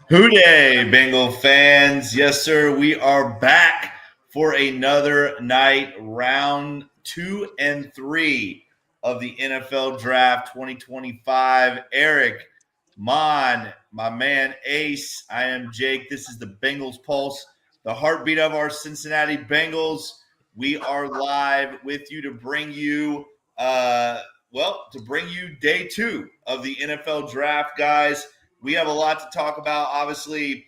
Hooday, Bengal fans. Yes, sir. We are back for another night, round 2 and 3 of the NFL Draft 2025. Eric, Mon, my man Ace. I am Jake. This is the Bengals Pulse, the heartbeat of our Cincinnati Bengals. We are live with you to bring you, day 2 of the NFL Draft, guys. We have a lot to talk about. Obviously,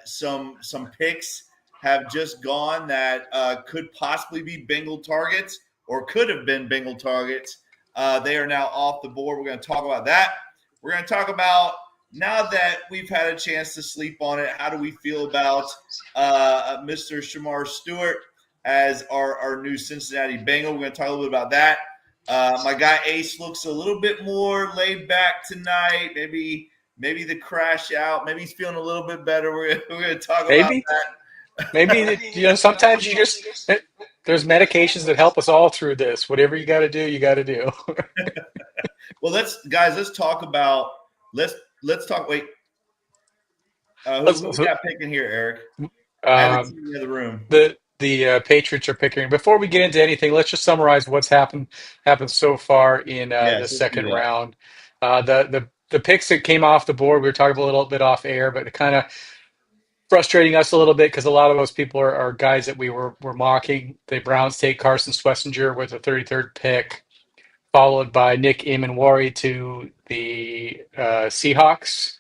some picks have just gone that could possibly be Bengal targets or could have been Bengal targets. They are now off the board. We're going to talk about that. We're going to talk about, now that we've had a chance to sleep on it, how do we feel about Mr. Shamar Stewart as our new Cincinnati Bengal? We're going to talk a little bit about that. My guy Ace looks a little bit more laid back tonight. Maybe the crash out. Maybe he's feeling a little bit better. We're going to talk about Maybe, that. sometimes there's medications that help us all through this. Whatever you got to do, you got to do. Well, let's talk about let's talk. Wait, who we So, got picking here, Eric? I haven't um, seen the other room. the Patriots are picking. Before we get into anything, let's just summarize what's happened so far in the Yes, let's do second that. round. The picks that came off the board, we were talking a little bit off air, but it kind of frustrating us a little bit because a lot of those people are guys that we were mocking. The Browns take Carson Schlesinger with the 33rd pick, followed by Nick Emanwari to the Seahawks,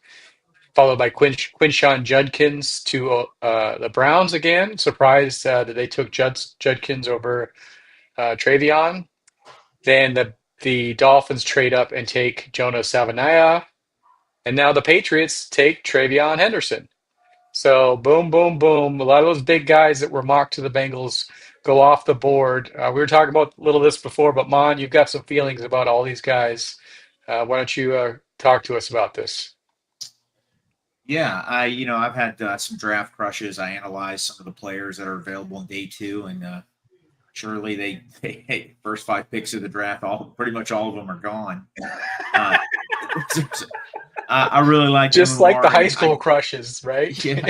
followed by Quinshawn Judkins to the Browns again. Surprised that they took Judkins over Travion. Then the Dolphins trade up and take Jonah Savanaia. And now the Patriots take Travion Henderson. So boom, boom, boom. A lot of those big guys that were mocked to the Bengals go off the board. We were talking about a little of this before, but Mon, you've got some feelings about all these guys. Why don't you talk to us about this? Yeah, I've had some draft crushes. I analyzed some of the players that are available in day two, and surely hey, first five picks of the draft, pretty much all of them are gone. Uh, I really like Just like the high Emanwari. school crushes, right? Yeah,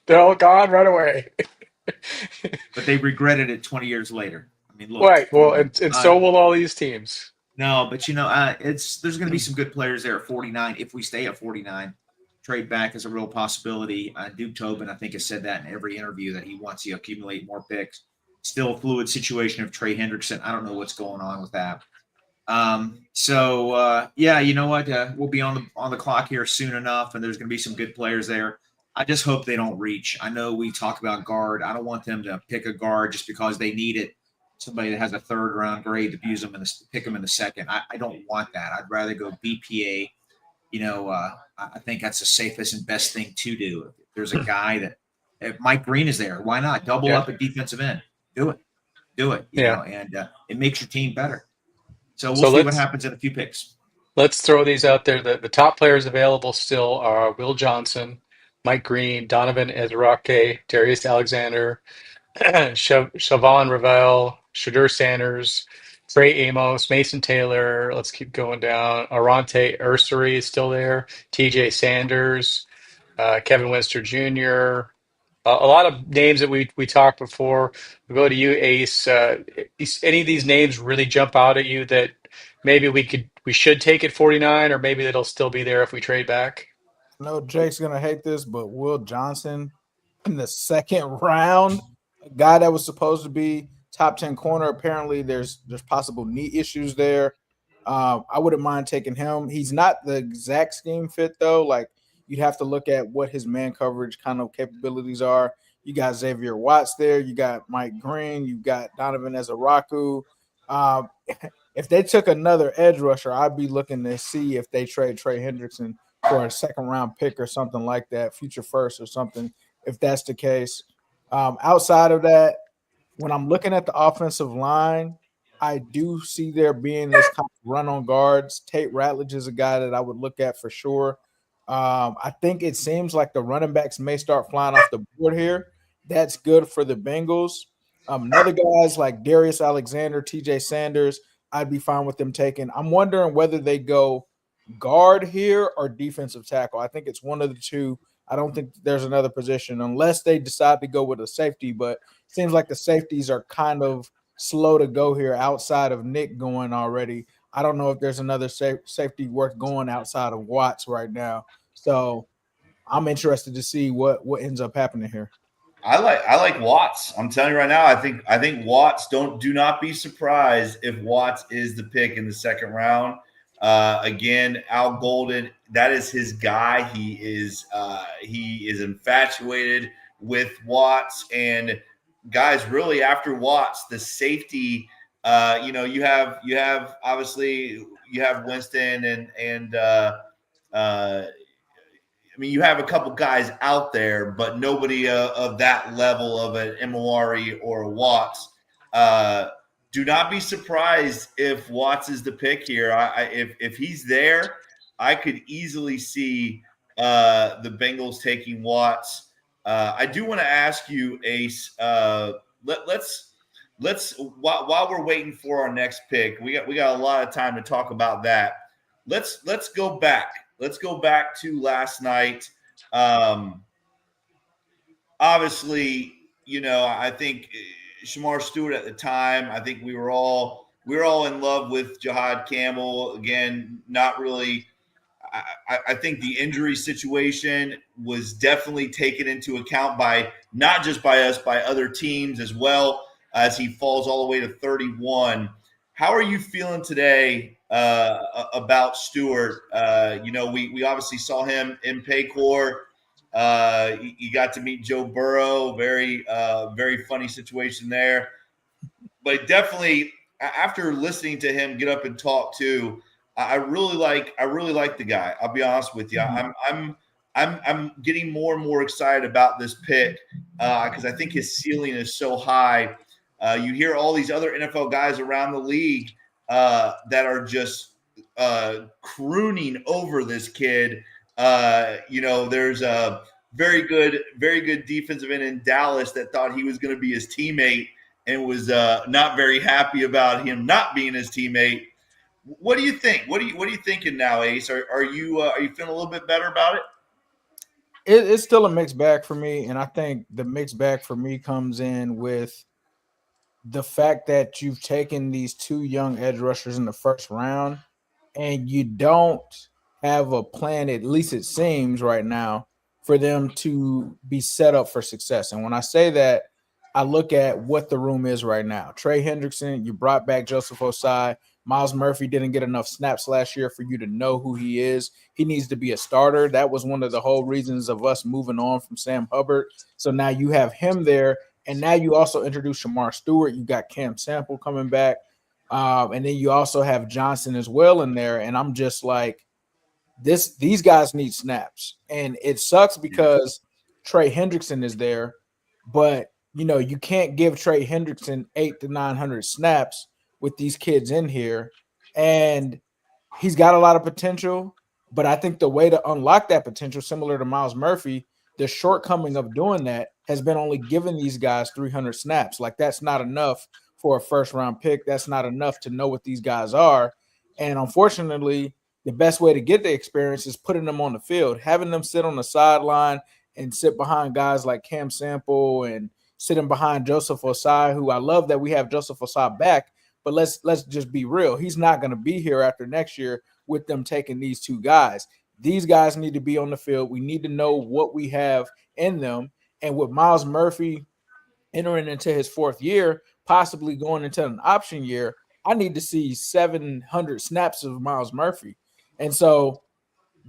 They're all gone right away. but they regretted it 20 years later. I mean, look, Right. Well, and so will all these teams. no, but there's going to be some good players there at 49 if we stay at 49. Trade back is a real possibility. Duke Tobin, I think, has said that in every interview that he wants to accumulate more picks. Still a fluid situation of Trey Hendrickson. I don't know what's going on with that. Yeah, you know what? We'll be on the clock here soon enough, and there's going to be some good players there. I just hope they don't reach. I know we talk about guard. I don't want them to pick a guard just because they need it. Somebody that has a third round grade to use them and pick them in the second. I don't want that. I'd rather go BPA. I think that's the safest and best thing to do. If there's a guy that, if Mike Green is there, why not double Yeah. up at defensive end? Do it. Yeah. And it makes your team better. So we'll So see what happens in a few picks. let's throw these out there. The top players available still are Will Johnson, Mike Green, Donovan Ezrake, Darius Alexander, Siobhan Ravel, Shadur Sanders, Trey Amos, Mason Taylor. Let's keep going down. Arante Ursary is still there. TJ Sanders, Kevin Winster Jr. A lot of names that we talked before. We go to you, Ace. Any of these names really jump out at you that maybe we should take at 49, or maybe it'll still be there if we trade back? No, Jake's gonna hate this, but Will Johnson in the second round, a guy that was supposed to be top 10 corner. Apparently, there's possible knee issues there. I wouldn't mind taking him. He's not the exact scheme fit though. Like you'd have to look at what his man coverage kind of capabilities are. You got Xavier Watts there. You got Mike Green. You got Donovan Ezaraku. Um, if they took another edge rusher, I'd be looking to see if they trade Trey Hendrickson for a second round pick or something like that, future first or something, if that's the case. Outside of that, when I'm looking at the offensive line, I do see there being this kind of run on guards. Tate Ratledge is a guy that I would look at for sure. I think it seems like the running backs may start flying off the board here. That's good for the Bengals. Another guys like Darius Alexander, TJ Sanders, I'd be fine with them taking. I'm wondering whether they go guard here or defensive tackle. I think it's one of the two. I don't think there's another position unless they decide to go with a safety, but it seems like the safeties are kind of slow to go here outside of Nick going already. I don't know if there's another safety worth going outside of Watts right now. So I'm interested to see what ends up happening here. I like Watts. I'm telling you right now. I think Watts. Do not be surprised if Watts is the pick in the second round. Again, Al Golden. That is his guy. He is infatuated with Watts. And guys, really after Watts, the safety. You have obviously you have Winston and I mean, you have a couple guys out there, but nobody of that level of an Emilari or a Watts. Do not be surprised if Watts is the pick here. If he's there, I could easily see the Bengals taking Watts. I do want to ask you, Ace. Let's while we're waiting for our next pick, we got a lot of time to talk about that. Let's go back. Let's go back to last night. Obviously, I think Shamar Stewart at the time, I think we were all in love with Jihad Campbell. Again, not really. I think the injury situation was definitely taken into account by not just by us, by other teams as well, as he falls all the way to 31. How are you feeling today about Stewart? We obviously saw him in Paycor. You got to meet Joe Burrow. Very funny situation there. But definitely, after listening to him get up and talk too, I really like the guy. I'll be honest with you. I'm getting more and more excited about this pick because I think his ceiling is so high. You hear all these other NFL guys around the league that are just crooning over this kid. There's a very good defensive end in Dallas that thought he was going to be his teammate and was not very happy about him not being his teammate. What do you think? What are you thinking now, Ace? Are you feeling a little bit better about it? It's still a mixed bag for me, and I think the mixed bag for me comes in with the fact that you've taken these two young edge rushers in the first round and you don't have a plan, at least it seems right now, for them to be set up for success. And when I say that, I look at what the room is right now. Trey Hendrickson, you brought back Joseph Osai. Miles Murphy didn't get enough snaps last year for you to know who he is. He needs to be a starter. That was one of the whole reasons of us moving on from Sam Hubbard. So now you have him there. And now you also introduce Shamar Stewart. You got Cam Sample coming back. And then you also have Johnson as well in there. And I'm just like, these guys need snaps. And it sucks because Trey Hendrickson is there. But, you can't give Trey Hendrickson 800 to 900 snaps with these kids in here. And he's got a lot of potential. But I think the way to unlock that potential, similar to Miles Murphy, the shortcoming of doing that has been only giving these guys 300 snaps. Like, that's not enough for a first-round pick. That's not enough to know what these guys are. And unfortunately, the best way to get the experience is putting them on the field, having them sit on the sideline and sit behind guys like Cam Sample and sitting behind Joseph Osai, who I love that we have Joseph Osai back. But let's just be real. He's not going to be here after next year with them taking these two guys. These guys need to be on the field. We need to know what we have in them. And with Miles Murphy entering into his fourth year, possibly going into an option year, I need to see 700 snaps of Miles Murphy. And so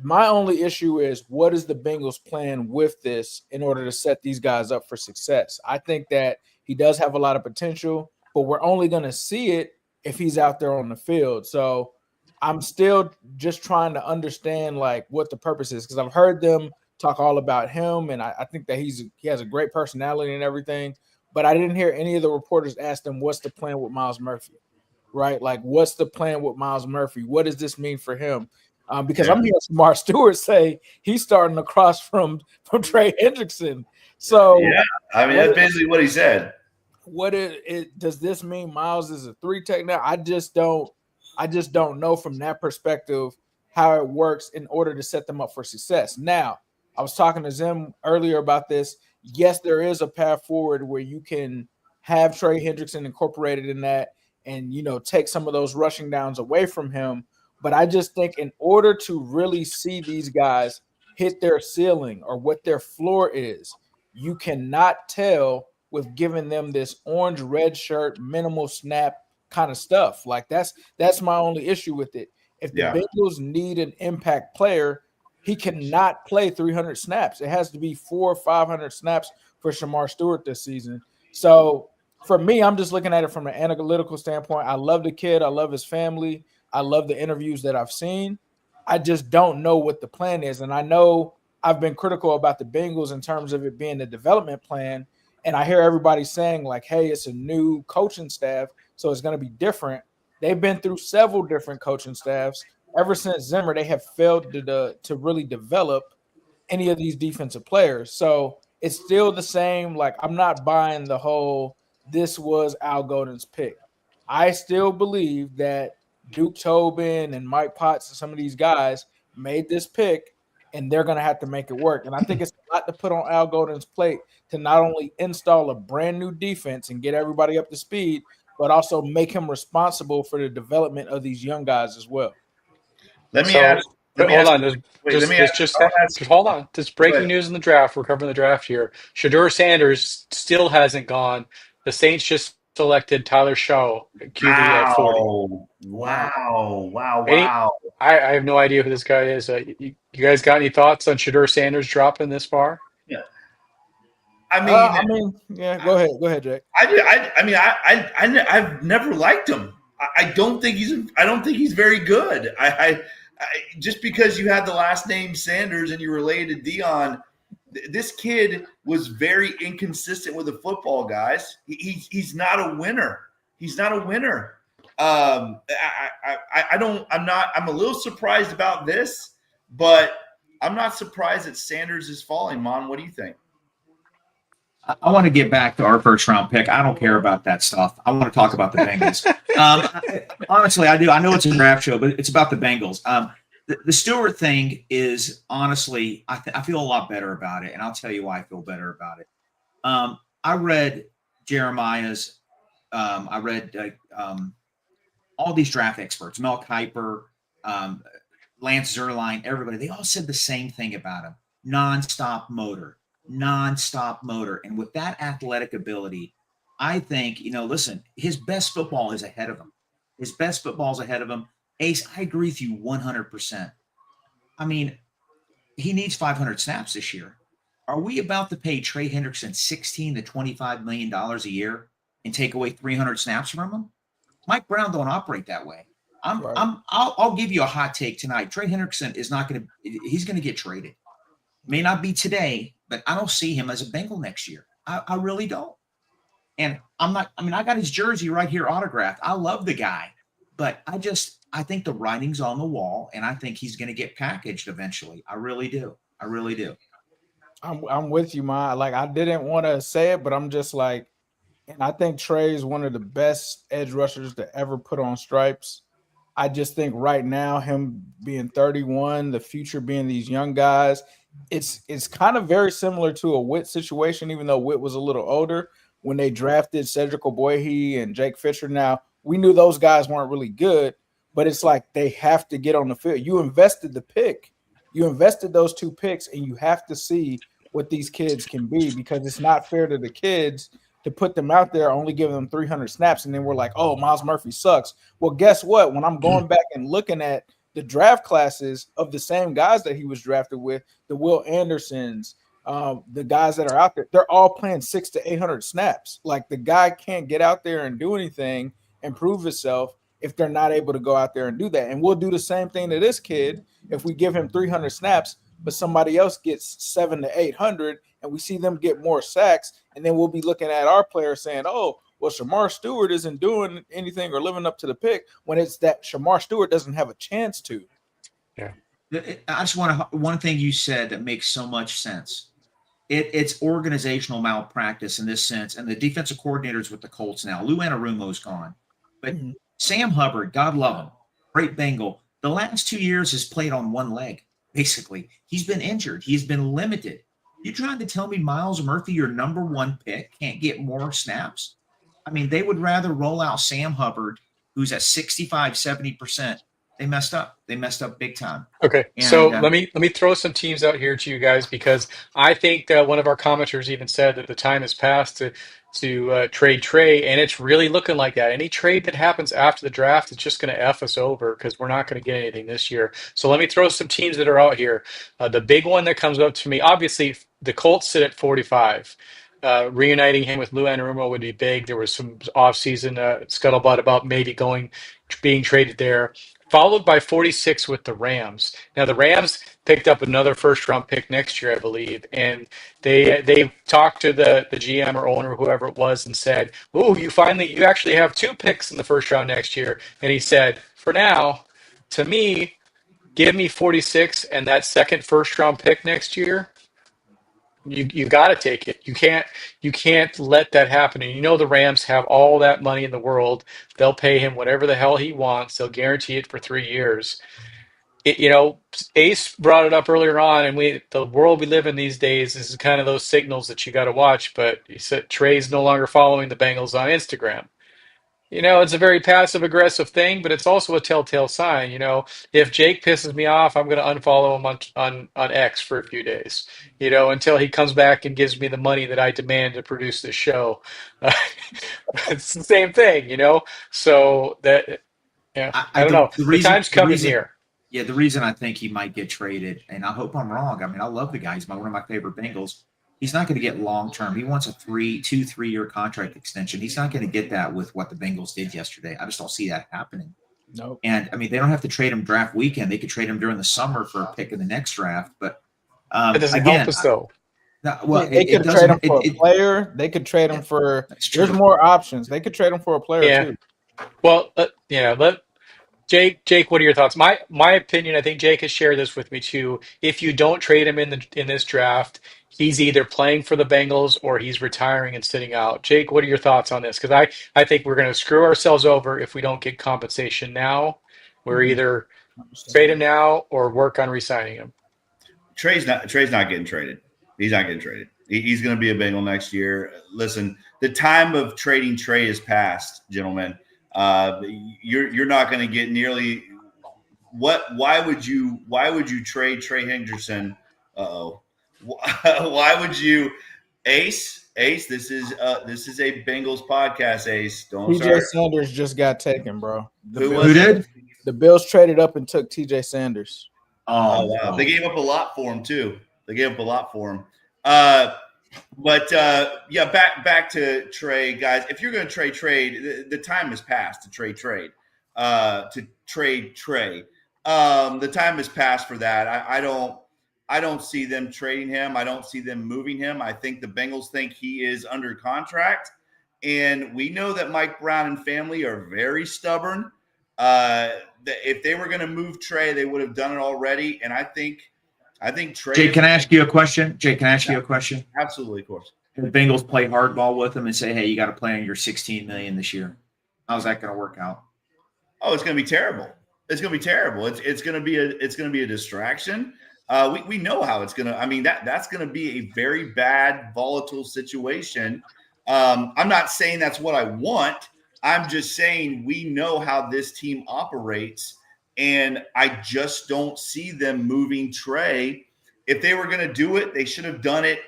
my only issue is, what is the Bengals plan with this in order to set these guys up for success? I think that he does have a lot of potential, but we're only going to see it if he's out there on the field. So I'm still just trying to understand what the purpose is, because I've heard them talk all about him, and I think that he has a great personality and everything, but I didn't hear any of the reporters ask them what's the plan with Miles Murphy, right? Like, what's the plan with Miles Murphy? What does this mean for him? Because I'm hearing Shamar Stewart say he's starting across from Trey Hendrickson. So yeah, I mean, that's basically what he said. What does this mean? Miles is a 3 tech now? I just don't know from that perspective how it works in order to set them up for success. Now, I was talking to Zim earlier about this. Yes, there is a path forward where you can have Trey Hendrickson incorporated in that and, take some of those rushing downs away from him. But I just think in order to really see these guys hit their ceiling or what their floor is, you cannot tell with giving them this orange red shirt minimal snap kind of stuff. Like that's my only issue with it. If the Bengals need an impact player, he cannot play 300 snaps. It has to be 400 or 500 snaps for Shamar Stewart this season. So for me, I'm just looking at it from an analytical standpoint. I love the kid. I love his family. I love the interviews that I've seen. I just don't know what the plan is. And I know I've been critical about the Bengals in terms of it being the development plan. And I hear everybody saying like, hey, it's a new coaching staff, so it's going to be different. They've been through several different coaching staffs. Ever since Zimmer, they have failed to really develop any of these defensive players. So it's still the same. Like, I'm not buying the whole this was Al Golden's pick. I still believe that Duke Tobin and Mike Potts and some of these guys made this pick, and they're going to have to make it work. And I think it's a lot to put on Al Golden's plate to not only install a brand new defense and get everybody up to speed, but also make him responsible for the development of these young guys as well. Hold on. Hold on. There's breaking news in the draft. We're covering the draft here. Shedeur Sanders still hasn't gone. The Saints just selected Tyler Shaw, QB at 40. Wow. I have no idea who this guy is. You guys got any thoughts on Shedeur Sanders dropping this far? Yeah. Go ahead, Jake. I've never liked him. I don't think he's very good. I just because you had the last name Sanders and you related to Dion, this kid was very inconsistent with the football, guys. He's not a winner. He's not a winner. I'm a little surprised about this, but I'm not surprised that Sanders is falling. Mon, what do you think? I want to get back to our first round pick. I don't care about that stuff. I want to talk about the Bengals. Honestly, I do. I know it's a draft show, but it's about the Bengals. The Stewart thing is honestly, I feel a lot better about it, and I'll tell you why I feel better about it. I read Jeremiah's. I read all these draft experts, Mel Kiper, Lance Zierlein, everybody. They all said the same thing about him: nonstop motor. And with that athletic ability, I think, listen, his best football is ahead of him. Ace, I agree with you 100%. I mean, he needs 500 snaps this year. Are we about to pay Trey Hendrickson $16 to $25 million a year and take away 300 snaps from him? Mike Brown don't operate that way. I'll give you a hot take tonight. Trey Hendrickson he's going to get traded. May not be today, but I don't see him as a Bengal next year. I really don't. And I got his jersey right here autographed. I love the guy, but I think the writing's on the wall, and I think he's going to get packaged eventually. I really do. I'm with you, Ma. Like, I didn't want to say it, but I'm just like, and I think Trey is one of the best edge rushers to ever put on stripes. I just think right now, him being 31, the future being these young guys, it's kind of very similar to a Witt situation, even though Witt was a little older when they drafted Cedric Ogbuehi and Jake Fisher. Now, we knew those guys weren't really good, but it's like they have to get on the field. You invested the pick. You invested those 2 picks, and you have to see what these kids can be, because it's not fair to the kids to put them out there, only giving them 300 snaps, and then we're like, oh, Miles Murphy sucks. Well, guess what? When I'm going back and looking at the draft classes of the same guys that he was drafted with, the Will Andersons, the guys that are out there, they're all playing 600 to 800 snaps. Like, the guy can't get out there and do anything and prove himself if they're not able to go out there and do that. And we'll do the same thing to this kid if we give him 300 snaps, but somebody else gets 700 to 800, and we see them get more sacks, and then we'll be looking at our players saying, oh, well, Shamar Stewart isn't doing anything or living up to the pick, when it's that Shamar Stewart doesn't have a chance to. Yeah. I just want to, one thing you said that makes so much sense. It's organizational malpractice in this sense, and the defensive coordinators with the Colts now. Lou Anarumo's gone, but Sam Hubbard, God love him, great Bengal. the last 2 years has played on one leg, basically. He's been injured. He's been limited. You trying to tell me Miles Murphy, your number one pick, can't get more snaps? I mean, they would rather roll out Sam Hubbard, who's at 65, 70%. They messed up. They messed up big time. Okay, so And let me throw some teams out here to you guys because I think one of our commenters even said that the time has passed to trade Trey, and it's really looking like that. Any trade that happens after the draft is just going to F us over because we're not going to get anything this year. So let me throw some teams that are out here. The big one that comes up to me, obviously, the Colts sit at 45. Reuniting him with Lou Anarumo would be big. There was some offseason scuttlebutt about maybe being traded there, followed by 46 with the Rams. Now the Rams picked up another first round pick next year, I believe, and they talked to the GM or owner, whoever it was, and said, "Oh, you actually have 2 picks in the first round next year." And he said, "For now, to me, give me 46 and that second first round pick next year." You got to take it. You can't let that happen. And the Rams have all that money in the world. They'll pay him whatever the hell he wants. They'll guarantee it for 3 years. Ace brought it up earlier on, and the world we live in these days is kind of those signals that you got to watch. But he said Trey's no longer following the Bengals on Instagram. It's a very passive aggressive thing, but it's also a telltale sign. If Jake pisses me off, I'm going to unfollow him on X for a few days, until he comes back and gives me the money that I demand to produce this show. Uh, it's the same thing. So that, yeah, I don't know. The time's coming near. Yeah, the reason I think he might get traded, and I hope I'm wrong. I mean, I love the guy. He's one of my favorite Bengals. He's not going to get long term. He wants a 3-year contract extension. He's not going to get that with what the Bengals did yesterday. I just don't see that happening. Nope. And I mean, they don't have to trade him draft weekend. They could trade him during the summer for a pick in the next draft. But It doesn't help us though. They could trade him for a player. They could trade him for. There's more options. They could trade him for a player too. Well, Jake, what are your thoughts? My opinion, I think Jake has shared this with me too. If you don't trade him in this draft, he's either playing for the Bengals or he's retiring and sitting out. Jake, what are your thoughts on this? Because I think we're going to screw ourselves over if we don't get compensation now. We're either trade him now or work on re-signing him. Trey's not getting traded. He's not getting traded. He's going to be a Bengal next year. Listen, the time of trading Trey is past, gentlemen. You're not going to get nearly what? Why would you trade Trey Hendrickson? Why would you, Ace? This is a Bengals podcast. Ace, don't. TJ Sanders just got taken, bro. Who did? The Bills traded up and took TJ Sanders. Oh wow! They gave up a lot for him too. But back to Trey, guys. If you're going to trade, the time has passed to trade Trey. The time has passed for that. I don't see them trading him. I don't see them moving him. I think the Bengals think he is under contract, and we know that Mike Brown and family are very stubborn. If they were going to move Trey, they would have done it already. And I think Trey. Jake, can I ask you a question? Absolutely, of course. The Bengals play hardball with him and say, "Hey, you got to play on your $16 million this year." How's that going to work out? Oh, it's going to be terrible. It's going to be a distraction. We know how it's going to. I mean, that's going to be a very bad, volatile situation. I'm not saying that's what I want. I'm just saying we know how this team operates, and I just don't see them moving Trey. If they were going to do it, they should have done it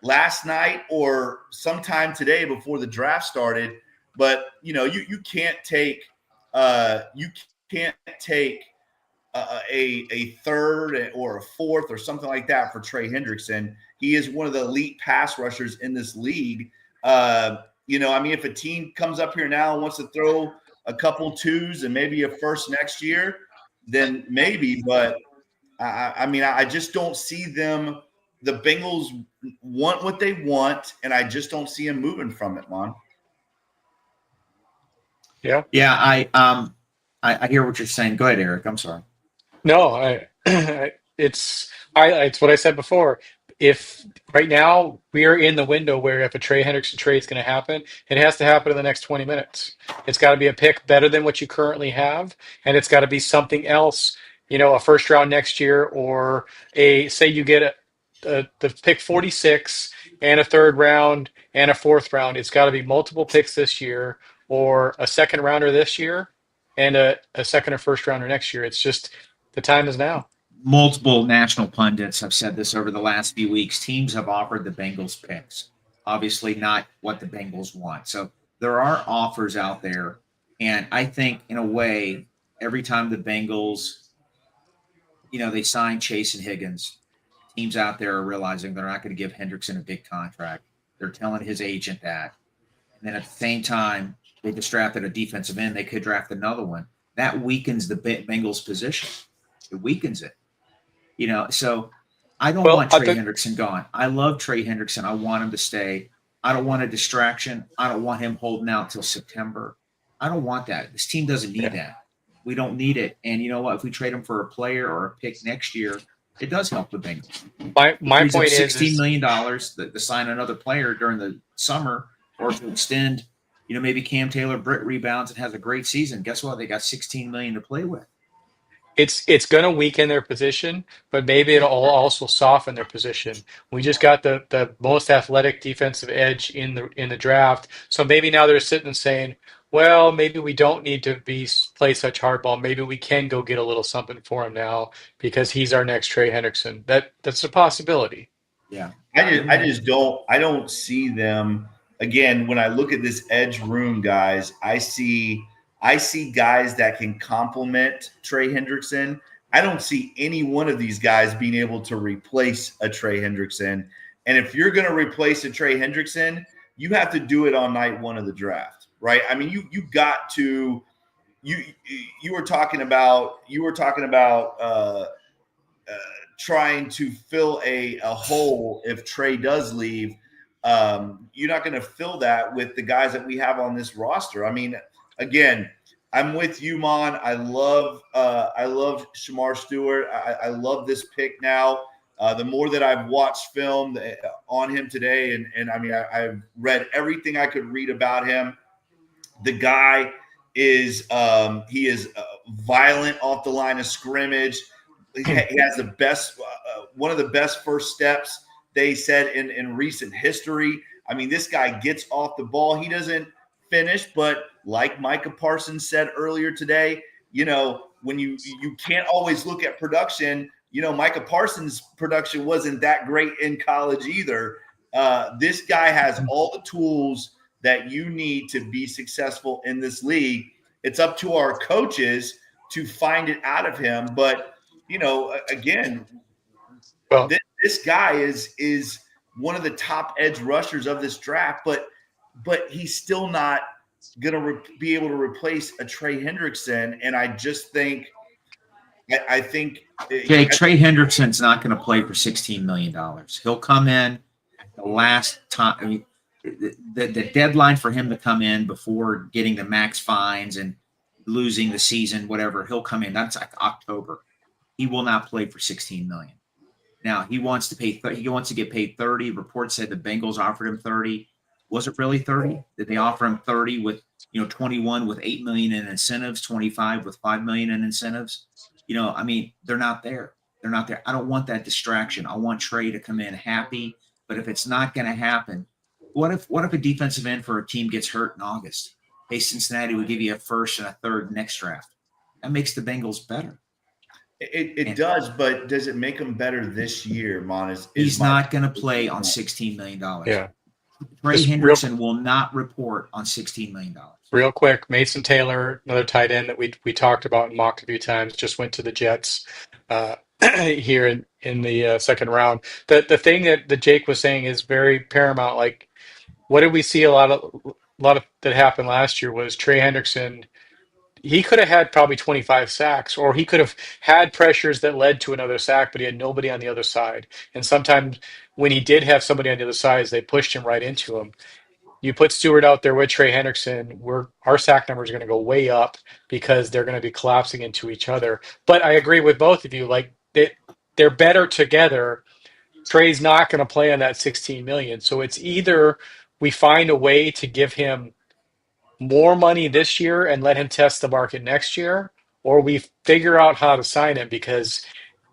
last night or sometime today before the draft started. But you can't take a third or a fourth or something like that for Trey Hendrickson. He is one of the elite pass rushers in this league. If a team comes up here now and wants to throw a couple twos and maybe a first next year, then maybe. But I just don't see them. The Bengals want what they want, and I just don't see them moving from it, man. Yeah. Yeah, I hear what you're saying. Go ahead, Eric. I'm sorry. No, it's what I said before. if right now we are in the window where if a Trey Hendrickson trade is going to happen, it has to happen in the next 20 minutes. It's got to be a pick better than what you currently have, and it's got to be something else, a first round next year, or say you get the pick 46 and a third round and a fourth round. It's got to be multiple picks this year, or a second rounder this year and a second or first rounder next year. It's just the time is now. Multiple national pundits have said this over the last few weeks. Teams have offered the Bengals picks. Obviously, not what the Bengals want. So there are offers out there. And I think, in a way, every time the Bengals, they sign Chase and Higgins, teams out there are realizing they're not going to give Hendrickson a big contract. They're telling his agent that. And then at the same time, they just drafted a defensive end. They could draft another one. That weakens the Bengals' position. It weakens it. So I don't want Trey Hendrickson gone. I love Trey Hendrickson. I want him to stay. I don't want a distraction. I don't want him holding out till September. I don't want that. This team doesn't need that. We don't need it. And you know what? If we trade him for a player or a pick next year, it does help the Bengals. My point is $16 million to sign another player during the summer or to extend, maybe Cam Taylor Britt rebounds and has a great season. Guess what? They got $16 million to play with. It's going to weaken their position, but maybe it'll also soften their position. We just got the most athletic defensive edge in the draft, so maybe now they're sitting and saying, well, maybe we don't need to play such hardball. Maybe we can go get a little something for him now because he's our next Trey Hendrickson. That's a possibility. Yeah, I don't see them again. When I look at this edge room, guys, I see guys that can complement Trey Hendrickson. I don't see any one of these guys being able to replace a Trey Hendrickson. And if you're going to replace a Trey Hendrickson, you have to do it on night one of the draft, right? I mean, you got to. You were talking about trying to fill a hole if Trey does leave. You're not going to fill that with the guys that we have on this roster. I mean, again, I'm with you, Mon. I love Shamar Stewart. I love this pick now. The more that I've watched film on him today, and I mean, I've read everything I could read about him. The guy is violent off the line of scrimmage. He has the best, one of the best first steps they said in recent history. I mean, this guy gets off the ball. He doesn't finish, but like Micah Parsons said earlier today, when you can't always look at production. Micah Parsons' production wasn't that great in college either. This guy has all the tools that you need to be successful in this league. It's up to our coaches to find it out of him. But, again, this guy is one of the top edge rushers of this draft, but he's still not going to be able to replace a Trey Hendrickson. And I just think I think Trey Hendrickson's not going to play for $16 million. He'll come in the last time. I mean, the deadline for him to come in before getting the max fines and losing the season, whatever, he'll come in. That's like October. He will not play for $16 million. Now he wants to pay. He wants to get paid 30. Reports said the Bengals offered him 30. Was it really 30? Did they offer him 30 with 21 with $8 million in incentives, 25 with $5 million in incentives? I mean, they're not there. They're not there. I don't want that distraction. I want Trey to come in happy. But if it's not going to happen, what if a defensive end for a team gets hurt in August? Hey, Cincinnati will give you a first and a third next draft. That makes the Bengals better. It does, but does it make them better this year, Mon? He's not going to play on $16 million. Yeah. Trey Hendrickson will not report on $16 million. Real quick, Mason Taylor, another tight end that we talked about and mocked a few times, just went to the Jets here in the second round. The thing that Jake was saying is very paramount. Like, what did we see a lot of that happened last year was Trey Hendrickson. He could have had probably 25 sacks, or he could have had pressures that led to another sack, but he had nobody on the other side. And sometimes when he did have somebody on the other side, they pushed him right into him. You put Stewart out there with Trey Hendrickson, our sack numbers are going to go way up because they're going to be collapsing into each other. But I agree with both of you. Like they're better together. Trey's not going to play on that 16 million. So it's either we find a way to give him more money this year and let him test the market next year, or we figure out how to sign him because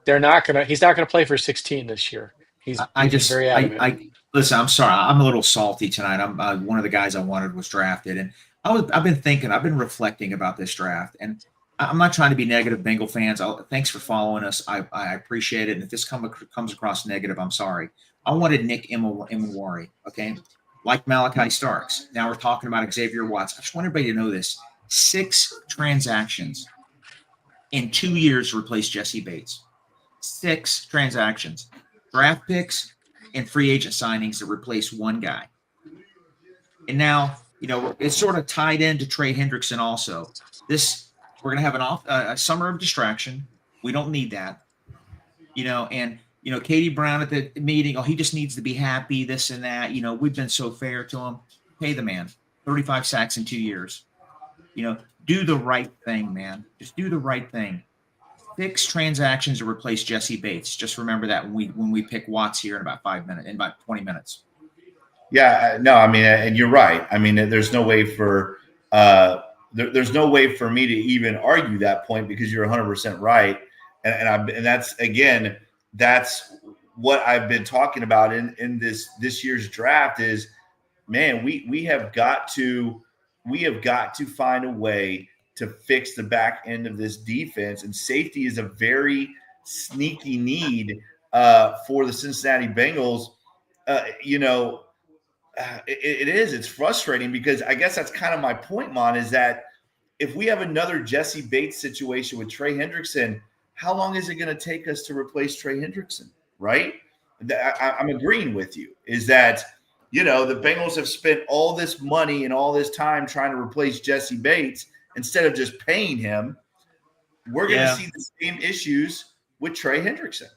he's not gonna play for 16 this year. I We've been just very adamant. I listen. I'm sorry. I'm a little salty tonight. I'm one of the guys I wanted was drafted, and I've been thinking. I've been reflecting about this draft, and I'm not trying to be negative, Bengal fans. Thanks for following us. I appreciate it. And if this comes across negative, I'm sorry. I wanted Nick Imawari, okay, like Malachi Starks. Now we're talking about Xavier Watts. I just want everybody to know this: 6 transactions in 2 years to replace Jesse Bates. 6 transactions, draft picks, and free agent signings to replace one guy. And now, it's sort of tied into Trey Hendrickson also. We're going to have a summer of distraction. We don't need that. And Katie Brown at the meeting, he just needs to be happy, this and that. We've been so fair to him. Pay the man. 35 sacks in 2 years. Do the right thing, man. Just do the right thing. 6 transactions to replace Jesse Bates. Just remember that when we pick Watts here in about 20 minutes. Yeah, no, I mean, and you're right. I mean, there's no way for there's no way for me to even argue that point because you're 100% right. And that's what I've been talking about in this year's draft is, man, we have got to find a way to fix the back end of this defense, and safety is a very sneaky need for the Cincinnati Bengals. It's frustrating because I guess that's kind of my point, Mon, is that if we have another Jesse Bates situation with Trey Hendrickson, how long is it going to take us to replace Trey Hendrickson, right? I'm agreeing with you, is that, the Bengals have spent all this money and all this time trying to replace Jesse Bates instead of just paying him. We're going to see the same issues with Trey Hendrickson.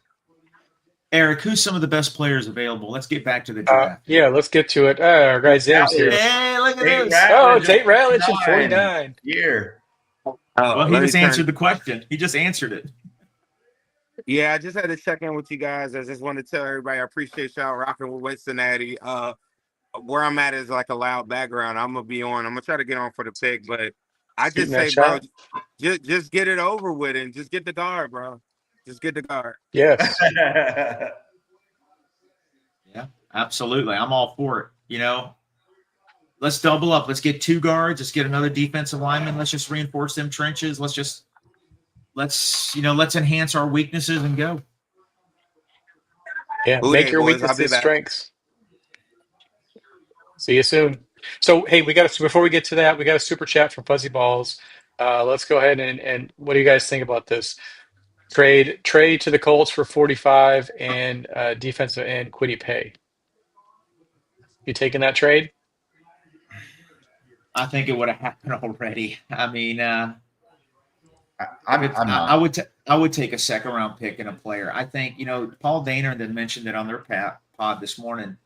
Eric, who's some of the best players available? Let's get back to the draft. Let's get to it. Our guy Zim's here. Hey, look at this. It's Tate Ratledge at 49. Here. Well, he just answered the question. He just answered it. Yeah, I just had to check in with you guys. I just want to tell everybody I appreciate y'all rocking with Wincinnati. Where I'm at is like a loud background. I'm gonna try to get on for the pick, but I just say, bro, just get it over with and just get the guard, bro. Just get the guard. Yes. Yeah, absolutely. I'm all for it. Let's double up. Let's get 2 guards. Let's get another defensive lineman. Let's just reinforce them trenches. Let's enhance our weaknesses and go. Yeah, make your weaknesses strengths. See you soon. So, hey, before we get to that, we got a super chat from Fuzzy Balls. Let's go ahead and what do you guys think about this? Trade to the Colts for 45 and defensive end Kwity Paye. You taking that trade? I think it would have happened already. I mean, I would take a second round pick and a player. I think Paul Dana then mentioned it on their pod this morning.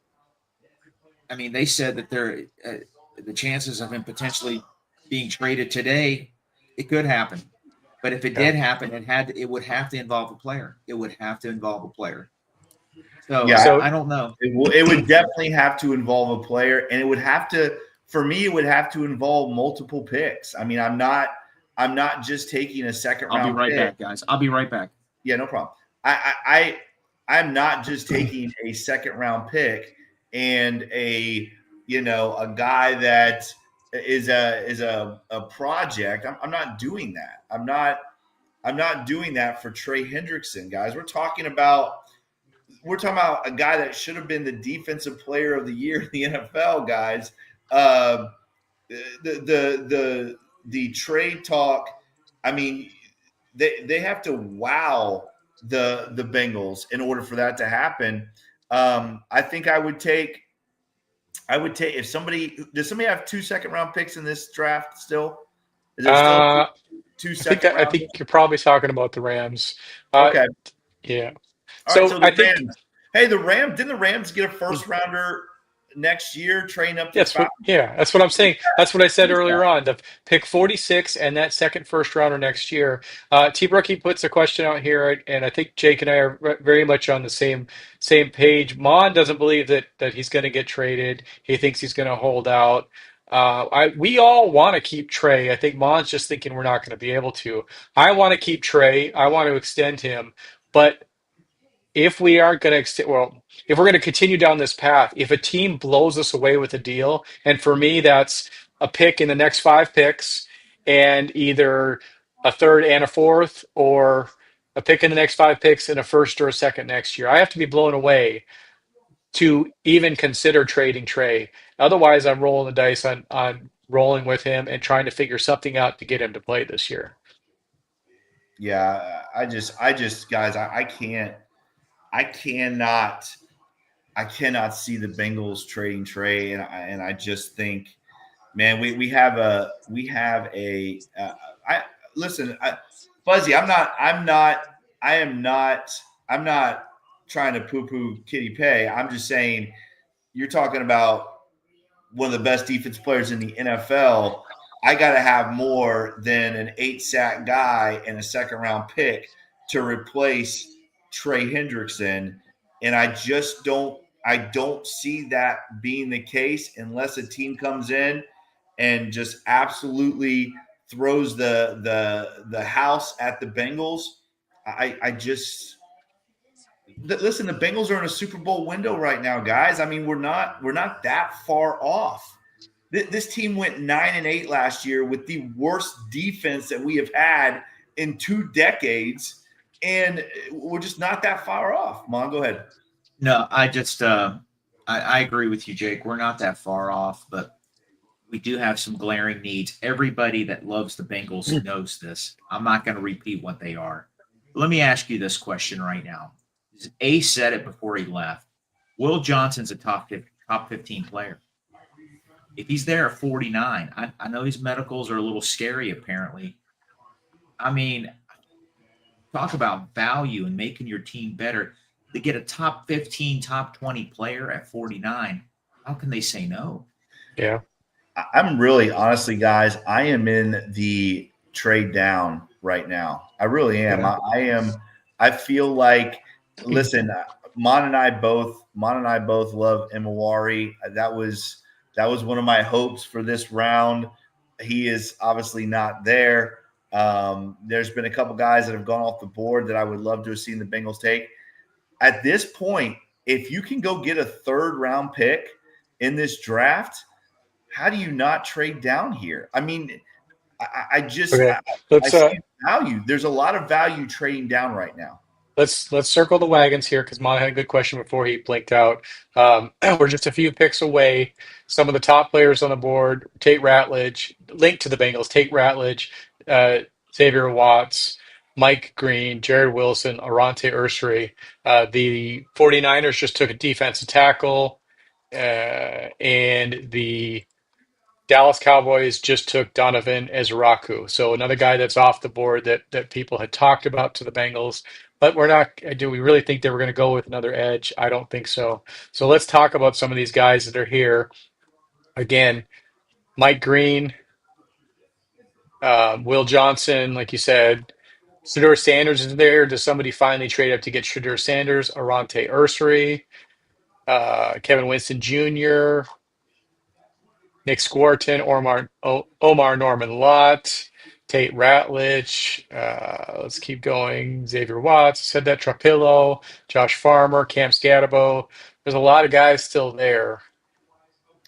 I mean, they said that the chances of him potentially being traded today, it could happen. But if it did happen, it would have to involve a player. It would have to involve a player. So I don't know. It would definitely have to involve a player, and it would have to involve multiple picks. I mean, I'm not just taking a second round. I'll be right back, guys. I'll be right back. Yeah, no problem. I'm not just taking a second round pick and a guy that is a project. I'm not doing that. I'm not doing that for Trey Hendrickson, guys. We're talking about a guy that should have been the defensive player of the year in the NFL, guys. The trade talk. I mean, they have to wow the Bengals in order for that to happen. I think I would take if somebody does somebody have 2 second round picks in this draft still? Is there still two second I think you're probably talking about the Rams. Okay. Yeah. All right, so the Rams. Hey, didn't the Rams get a first rounder next year, trading up to That's what, Falcons. yeah, that's what I'm saying. That's what I said earlier on. The pick 46 and that second first rounder next year. T. Brookie puts a question out here, and I think Jake and I are very much on the same page. Mon doesn't believe that he's going to get traded. He thinks he's going to hold out. We all want to keep Trey. I think Mon's just thinking we're not going to be able to. I want to keep Trey. I want to extend him, but if we aren't going to extend, well, if we're going to continue down this path, if a team blows us away with a deal, and for me, that's a pick in the next 5 picks, and either a third and a fourth, or a pick in the next 5 picks and a first or a second next year, I have to be blown away to even consider trading Trey. Otherwise, I'm rolling the dice on rolling with him and trying to figure something out to get him to play this year. Yeah, I just, guys, I cannot see the Bengals trading Trey, and I just think, man, we have a I listen, Fuzzy. I'm not trying to poo-poo Kitty Pay. I'm just saying you're talking about one of the best defense players in the NFL. I got to have more than an 8-sack guy and a second-round pick to replace Trey Hendrickson, and I don't see that being the case unless a team comes in and just absolutely throws the house at the Bengals. I just listen. The Bengals are in a Super Bowl window right now, guys. I mean, we're not that far off. This team went 9-8 last year with the worst defense that we have had in 2 decades, and we're just not that far off. Mon, go ahead. No, I agree with you, Jake. We're not that far off, but we do have some glaring needs. Everybody that loves the Bengals knows this. I'm not going to repeat what they are. Let me ask you this question right now. Ace said it before he left. Will Johnson's a top 15 player. If he's there at 49, I know his medicals are a little scary, apparently. I mean, talk about value and making your team better. To get a top 15, top 20 player at 49, how can they say no? Yeah. I'm really, honestly, guys, I am in the trade down right now. I really am. Yeah. I am. I feel like, listen, Mon and I both love Imawari. That was one of my hopes for this round. He is obviously not there. There's been a couple guys that have gone off the board that I would love to have seen the Bengals take. At this point, if you can go get a 3rd round pick in this draft, how do you not trade down here? I mean, I just Okay. I see value. There's a lot of value trading down right now. Let's circle the wagons here because Mon had a good question before he blinked out. We're just a few picks away. Some of the top players on the board: Tate Ratledge, linked to the Bengals. Tate Ratledge, Xavier Watts, Mike Green, Jared Wilson, Arante Ursary. The 49ers just took a defensive tackle, and the Dallas Cowboys just took Donovan Ezraku. So another guy that's off the board that people had talked about to the Bengals. But we're not. Do we really think they were going to go with another edge? I don't think so. So let's talk about some of these guys that are here. Again, Mike Green, Will Johnson, like you said. Shedeur Sanders is there. Does somebody finally trade up to get Shedeur Sanders? Arante Ursary, Kevin Winston Jr., Nick Squarton, Omar Norman Lott, Tate Ratledge. Let's keep going. Xavier Watts, said that. Trapillo, Josh Farmer, Cam Scatabo. There's a lot of guys still there.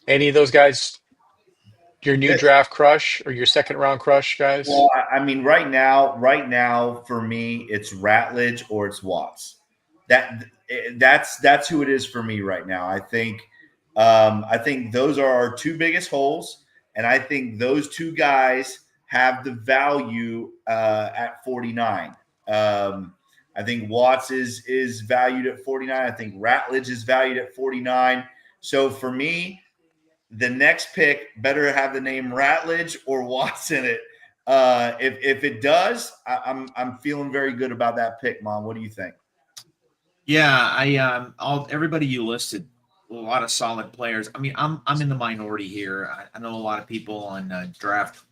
Any of those guys, your new draft crush or your second round crush, guys? Well, I mean, right now, for me, it's Ratledge or it's Watts. That's who it is for me right now. I think those are our 2 biggest holes, and I think those 2 guys have the value at 49. I think Watts is valued at 49. I think Ratledge is valued at 49. So for me, the next pick better have the name Ratledge or Watts in it. If it does, I'm feeling very good about that pick, Mom. What do you think? Yeah, everybody you listed a lot of solid players. I mean, I'm in the minority here. I know a lot of people on draft,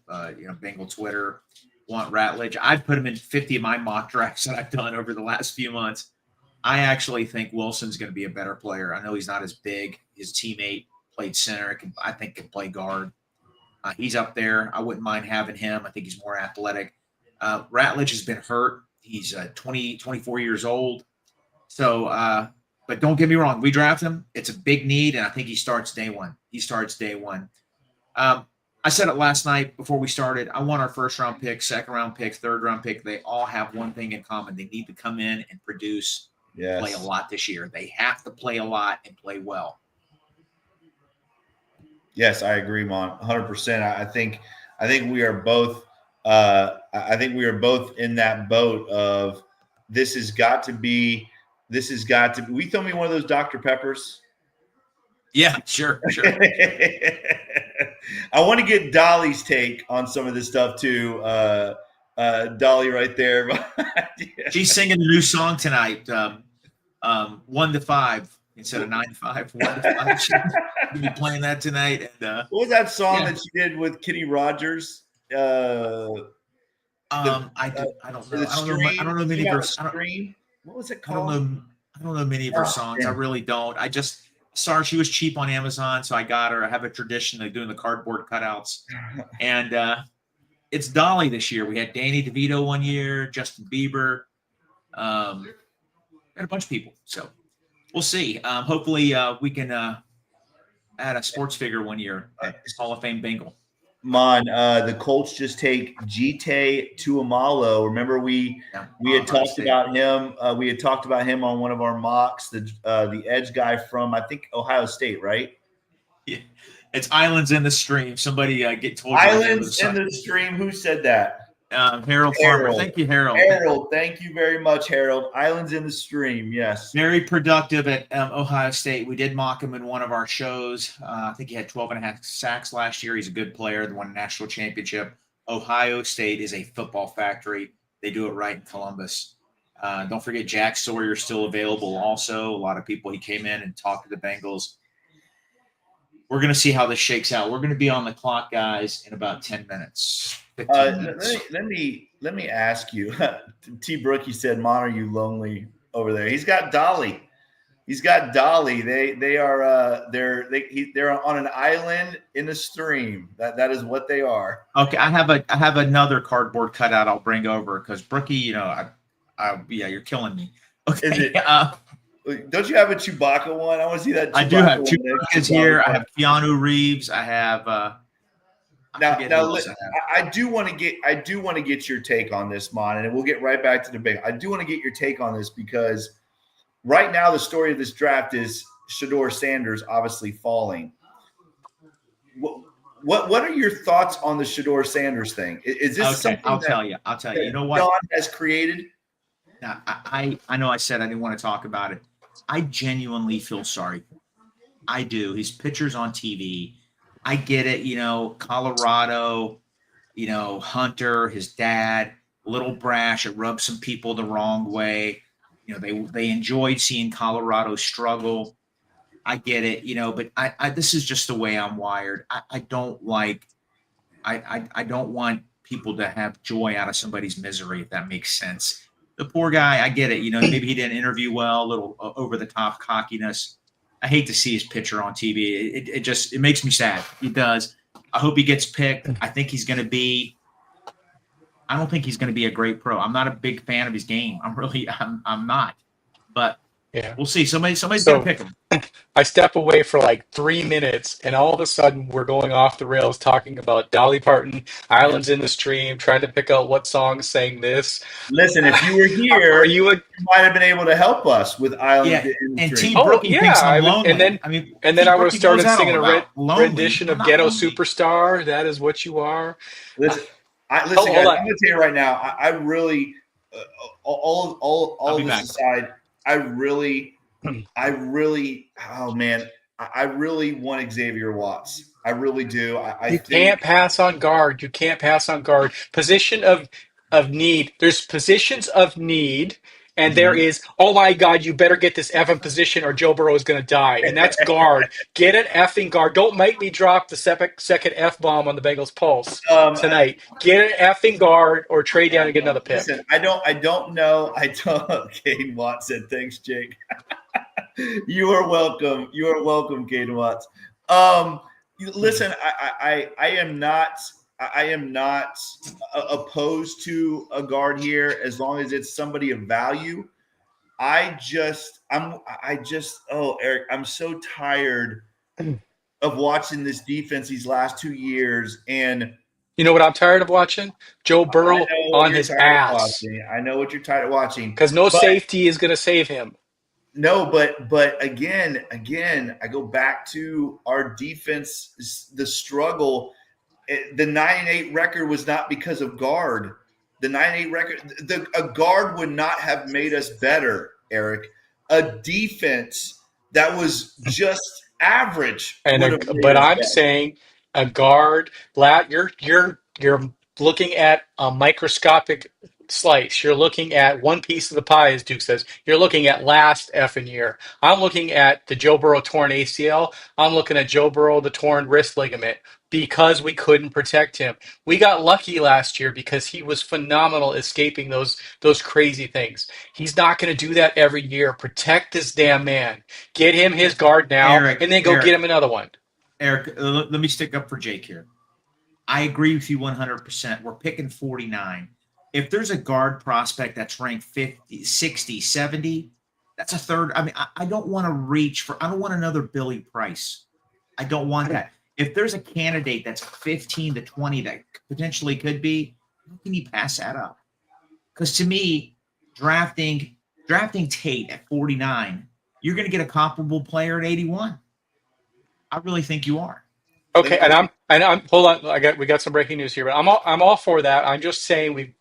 Bengal Twitter want Ratledge. I've put him in 50 of my mock drafts that I've done over the last few months. I actually think Wilson's going to be a better player. I know he's not as big. His teammate played center. I think can play guard. He's up there. I wouldn't mind having him. I think he's more athletic. Ratledge has been hurt. He's 24 years old. So, but don't get me wrong. We draft him. It's a big need, and I think he starts day one. I said it last night before we started. I want our first round pick, second round pick, third round pick. They all have one thing in common. They need to come in and produce, play a lot this year. They have to play a lot and play well. Yes, I agree, Mon. 100%. I think we are both. I think we are both in that boat of this has got to be. Will you throw me one of those Dr. Peppers? Yeah, sure. I want to get Dolly's take on some of this stuff too. Dolly, right there. She's singing a new song tonight. 1 to 5 instead of 9 to 5. 1 to 5. She's gonna be playing that tonight. And what was that song that she did with Kenny Rogers? I don't know. I don't know many of her. What was it called? I don't know many of her songs. I really don't. I just saw she was cheap on Amazon, so I got her. I have a tradition of doing the cardboard cutouts, and it's Dolly this year. We had Danny DeVito one year, Justin Bieber, and a bunch of people. So we'll see. Hopefully, we can add a sports figure one year, Hall of Fame Bengal. Mon, the Colts just take Gite Tuamalo. Remember, we had talked about him. We had talked about him on one of our mocks. The edge guy from, I think, Ohio State, right? Yeah, it's Islands in the Stream. Somebody get told. Islands in the Stream. Who said that? Harold Farmer. Thank you, Harold. Harold, thank you very much, Harold. Islands in the Stream, yes. Very productive at Ohio State. We did mock him in one of our shows. I think he had 12 and a half sacks last year. He's a good player. They won a national championship. Ohio State is a football factory. They do it right in Columbus. Don't forget Jack Sawyer still available also. A lot of people, he came in and talked to the Bengals. We're going to see how this shakes out. We're going to be on the clock, guys, in about 10 minutes. Let me ask you. T. Brookie said, "Mon, are you lonely over there?" He's got Dolly. They are they're on an island in a stream. That is what they are. Okay, I have another cardboard cutout I'll bring over because Brookie, you're killing me. Okay. Is it, don't you have a Chewbacca one? I want to see that. I do have Chewbacca's here. I have Keanu Reeves. I have. I do want to get your take on this, Mon, and we'll get right back to the big. I do want to get your take on this because right now the story of this draft is Shedeur Sanders obviously falling. What are your thoughts on the Shedeur Sanders thing? Is this something I'll tell you. You know what? John has created. Now, I know I said I didn't want to talk about it. I genuinely feel sorry for him. I do. His pictures on TV. I get it, Colorado, Hunter, his dad, a little brash. It rubbed some people the wrong way. They enjoyed seeing Colorado struggle. I get it, but I this is just the way I'm wired. I don't want people to have joy out of somebody's misery, if that makes sense. The poor guy, I get it. Maybe he didn't interview well, a little over the top cockiness. I hate to see his picture on TV. It makes me sad. It does. I hope he gets picked. I don't think he's going to be a great pro. I'm not a big fan of his game. I'm not. But yeah, we'll see. Somebody's going to pick him. I step away for like 3 minutes, and all of a sudden we're going off the rails talking about Dolly Parton, Islands in the Stream, trying to pick out what song sang this. Listen, if you were here, you might have been able to help us with Islands in the Stream. Thinks I'm lonely. And then I would have started singing a rendition of Ghetto Superstar. That is what you are. Listen, guys, I'm going to tell you right now, I really, all of this aside, I really, oh man, I really want Xavier Watts. I really do. You can't pass on guard. Position of need. There's positions of need, And there is, oh my God, you better get this effing position or Joe Burrow is going to die. And that's guard. Get an effing guard. Don't make me drop the second F bomb on the Bengals pulse tonight. Get an effing guard or trade down and get another pick. Listen, I don't know. Caden Watts said, thanks, Jake. You are welcome. You are welcome, Caden Watts. Listen, I am not opposed to a guard here as long as it's somebody of value. Eric, I'm so tired of watching this defense these last 2 years. And you know what I'm tired of watching? Joe Burrow on his ass. I know what you're tired of watching. Because no safety is going to save him. No, but again, I go back to our defense, the struggle. The 9-8 record was not because of guard. The 9-8 record, a guard would not have made us better, Eric. A defense that was just average. But I'm saying a guard, you're looking at a microscopic slice. You're looking at one piece of the pie, as Duke says. You're looking at last effing year. I'm looking at the Joe Burrow torn ACL. I'm looking at Joe Burrow, the torn wrist ligament, because we couldn't protect him. We got lucky last year because he was phenomenal escaping those crazy things. He's not going to do that every year. Protect this damn man. Get him his guard now, and then go get him another one. Eric, let me stick up for Jake here. I agree with you 100%. We're picking 49. If there's a guard prospect that's ranked 50, 60, 70, that's a third. I mean, I don't want to reach for – I don't want another Billy Price. I don't want that. If there's a candidate that's 15 to 20 that potentially could be, how can you pass that up? Because to me, drafting Tate at 49, you're going to get a comparable player at 81. I really think you are. Okay, and I'm hold on. We got some breaking news here, but I'm all for that. I'm just saying we've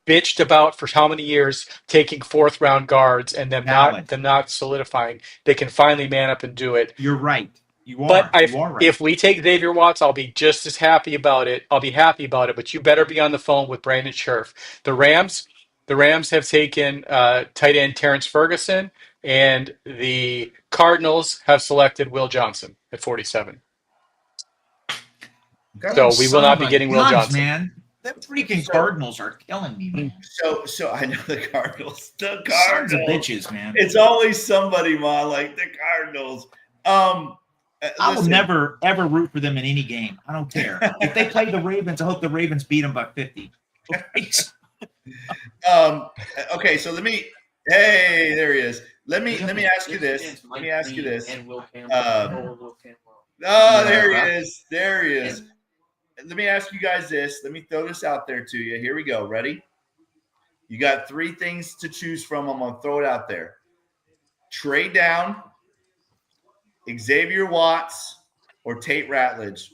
bitched about for how many years taking fourth round guards and them not solidifying. They can finally man up and do it. You're right. You are. But right. If we take Xavier Watts, I'll be just as happy about it. I'll be happy about it. But you better be on the phone with Brandon Scherf. The Rams have taken tight end Terrence Ferguson, and the Cardinals have selected Will Johnson at 47. So we will not be getting Will Johnson. Man, them freaking Cardinals are killing me, man. So I know the Cardinals. The Cardinals, sons of bitches, man. It's always somebody, man, like the Cardinals. I will never ever root for them in any game. I don't care if they play the Ravens. I hope the Ravens beat them by 50. Okay, so let me. Hey, there he is. Let me ask you this. Let me ask you this. Oh, there he is. There he is. Let me ask you guys this. Let me throw this out there to you. Here we go. Ready? You got 3 things to choose from. I'm going to throw it out there. Trade down, Xavier Watts, or Tate Ratledge.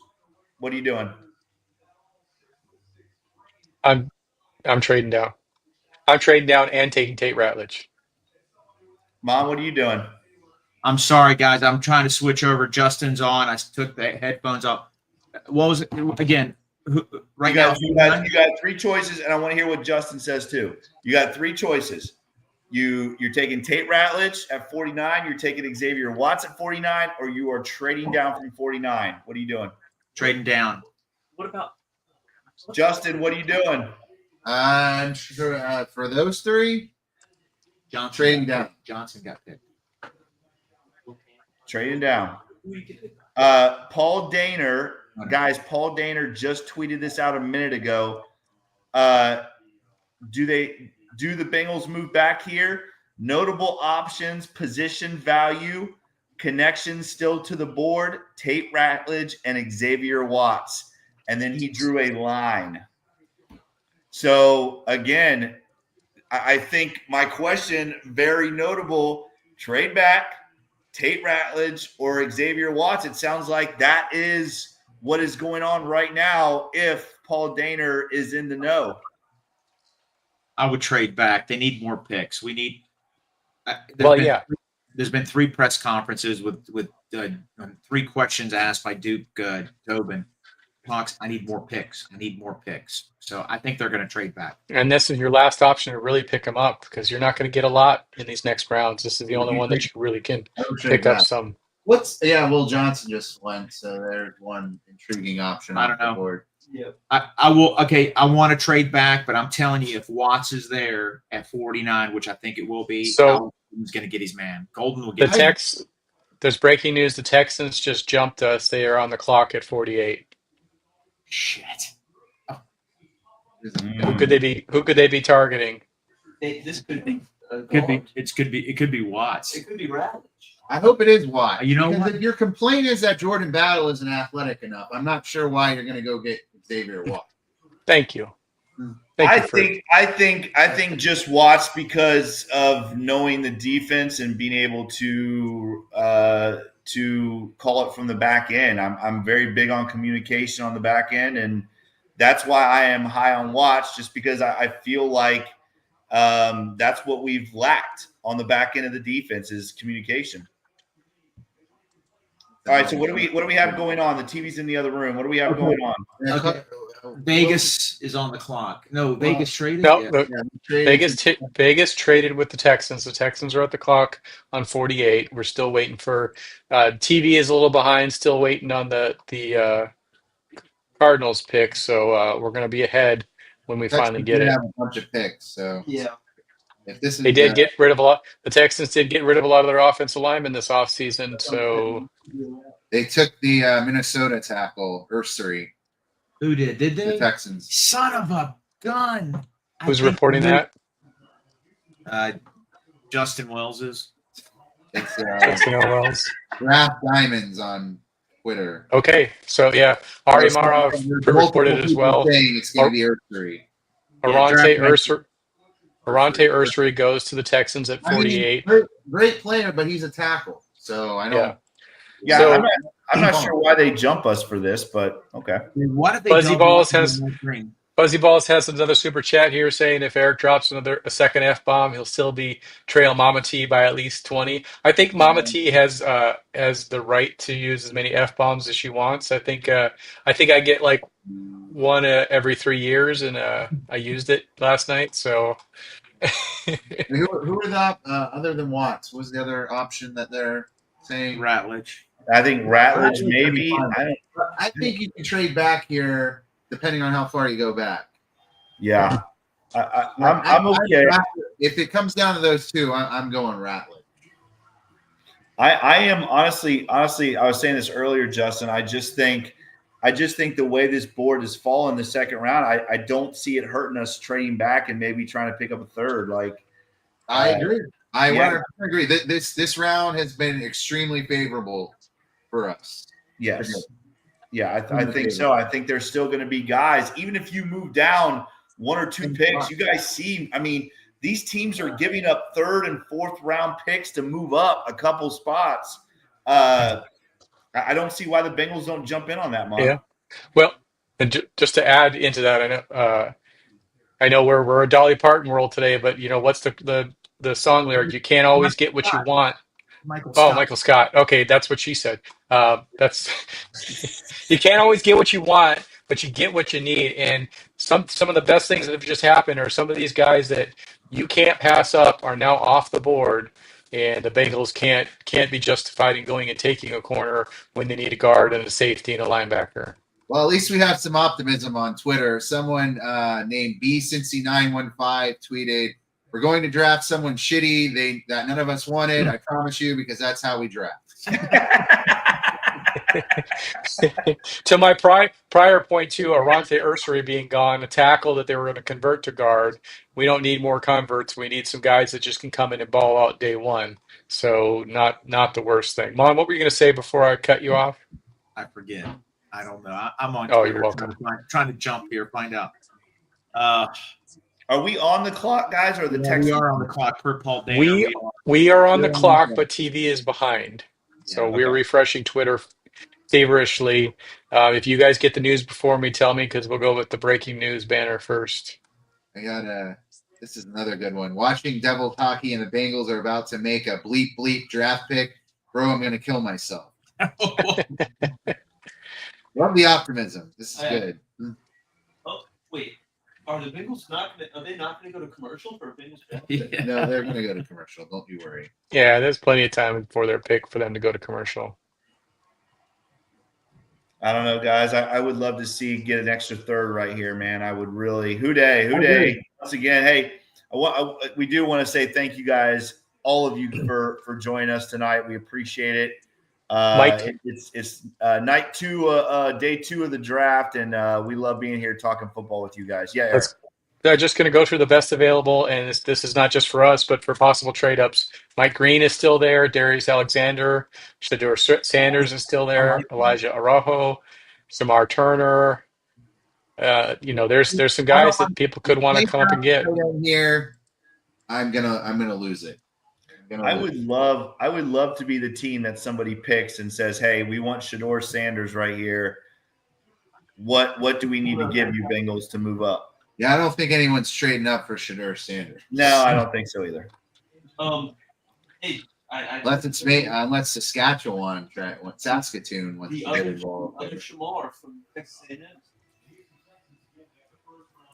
What are you doing? I'm trading down. I'm trading down and taking Tate Ratledge. Mom, what are you doing? I'm sorry, guys. I'm trying to switch over. Justin's on. I took the headphones off. What was it again? You got 3 choices, and I want to hear what Justin says too. You got 3 choices. You're taking Tate Ratledge at 49. You're taking Xavier Watts at 49, or you are trading down from 49. What are you doing? Trading down. What about Justin? What are you doing? I'm sure for those 3. Johnson trading down. Johnson got picked. Trading down. Paul Daner. Guys, Paul Daner just tweeted this out a minute ago. Do the Bengals move back here? Notable options, position value, connections still to the board, Tate Ratledge and Xavier Watts. And then he drew a line. So, again, I think my question, very notable, trade back, Tate Ratledge or Xavier Watts. It sounds like that is what is going on right now if Paul Daner is in the know. I would trade back. They need more picks. We need there's been 3 press conferences with 3 questions asked by Duke Tobin. talks. I need more picks. So I think they're going to trade back. And this is your last option to really pick them up because you're not going to get a lot in these next rounds. This is the only one that you really can pick up some. Will Johnson just went, so there's one intriguing option. I don't know. The board. Yeah. I will. Okay, I want to trade back, but I'm telling you, if Watts is there at 49, which I think it will be, So Golden's going to get his man. Golden will the get his man. there's breaking news. The Texans just jumped us. They are on the clock at 48. Shit. Who could they be targeting? This could be. It could be Watts. It could be Ravage. I hope it is why. You know because what? if your complaint is that Jordan Battle isn't athletic enough, I'm not sure why you're going to go get Xavier Watt. Thank you. I think just Watts because of knowing the defense and being able to call it from the back end. I'm very big on communication on the back end, and that's why I am high on Watts, just because I feel like that's what we've lacked on the back end of the defense is communication. All right, so what do we have going on? The TV's in the other room. What do we have going on? Okay. Vegas is on the clock. No, Vegas traded. No, Yeah. Vegas traded with the Texans. The Texans are at the clock on 48. We're still waiting for TV is a little behind, still waiting on the Cardinals pick. So we're going to be ahead when we finally get it. Have a bunch of picks, so Yeah. if this is They did get rid of a lot. The Texans did get rid of a lot of their offensive linemen this offseason. So they took the Minnesota tackle Ursery, Who did? Did the they? Texans. Son of a gun. who's reporting that? Justin Wells is. It's Wells. Draft Diamonds on Twitter. Okay, so yeah, Ari Marov reported it as well. Saying it's going to be Ursery. Arante Ursery goes to the Texans at 48. Great player, but he's a tackle, so I don't. Yeah, So- I'm not sure why they jump us for this, but okay. Why did they Fuzzy dump Balls him has- in the green? Fuzzy Balls has another super chat here saying if Eric drops a second F bomb, he'll still be trail Mama T by at least 20. I think Mama T has the right to use as many F bombs as she wants. I think I get like one every 3 years, and I used it last night. So Who are the other than Watts? What was the other option that they're saying? Ratledge. I think Ratledge maybe. I think you can trade back here depending on how far you go back. Yeah, I'm okay. If it comes down to those two, I'm going Ratledge. I am honestly. I was saying this earlier, Justin. I just think the way this board has fallen the second round, I don't see it hurting us trading back and maybe trying to pick up a third. Like I agree. I yeah. 100% agree. This round has been extremely favorable for us. Yes. Yeah, I think so. I think there's still going to be guys, even if you move down one or two picks, you guys see, I mean, these teams are giving up third and fourth round picks to move up a couple spots. I don't see why the Bengals don't jump in on that, Mark. yeah, well, and just to add into that, I know we're a Dolly Parton world today, but you know what's the song lyric? You can't always get what you want. Michael Oh, Scott. Michael Scott. Okay, that's what she said. That's you can't always get what you want, but you get what you need. And some of the best things that have just happened are some of these guys that you can't pass up are now off the board, and the Bengals can't be justified in going and taking a corner when they need a guard and a safety and a linebacker. Well, at least we have some optimism on Twitter. Someone named BCincy915 tweeted, "We're going to draft someone shitty that none of us wanted. I promise you, because that's how we draft." To my prior point too, Arante Ursery being gone, a tackle that they were going to convert to guard. We don't need more converts. We need some guys that just can come in and ball out day one. So not the worst thing. Mom, what were you going to say before I cut you off? I forget. I don't know. I'm on Oh, Twitter you're welcome. trying to jump here, find out. Are we on the clock, guys, or the Yeah, Texans? we are on the clock per Paul Dana. We are on the Yeah. clock, but TV is behind. So Yeah, we're refreshing Twitter feverishly. If you guys get the news before me, tell me, because we'll go with the breaking news banner first. I got this is another good one. Watching Devils hockey and the Bengals are about to make a bleep draft pick. Bro, I'm going to kill myself. Love the optimism. This is I- good. Oh, wait. Are the Bengals not going to? Are they not going to go to commercial for a Bengals draft? Yeah. No, they're going to go to commercial. Don't you worry. Yeah, there's plenty of time before their pick for them to go to commercial. I don't know, guys. I would love to see get an extra third right here, man. I would really. Who day? Once again, hey, we do want to say thank you guys, all of you, for joining us tonight. We appreciate it. Mike? It's night two, day 2 of the draft, and we love being here talking football with you guys. Yeah, Eric. They're just going to go through the best available, and this is not just for us, but for possible trade-ups. Mike Green is still there. Darius Alexander. Shedeur Sanders is still there. Elijah Araujo. Samar Turner. There's some guys that people could want to come up and get. Here, I'm gonna lose it. I would love to be the team that somebody picks and says, "Hey, we want Shedeur Sanders right here. What do we need to give you, Bengals, to move up?" Yeah, I don't think anyone's trading up for Shedeur Sanders. No, I don't think so either. Hey, Unless Saskatchewan, Saskatoon wants the to other get involved. Shamar from Texas A&M.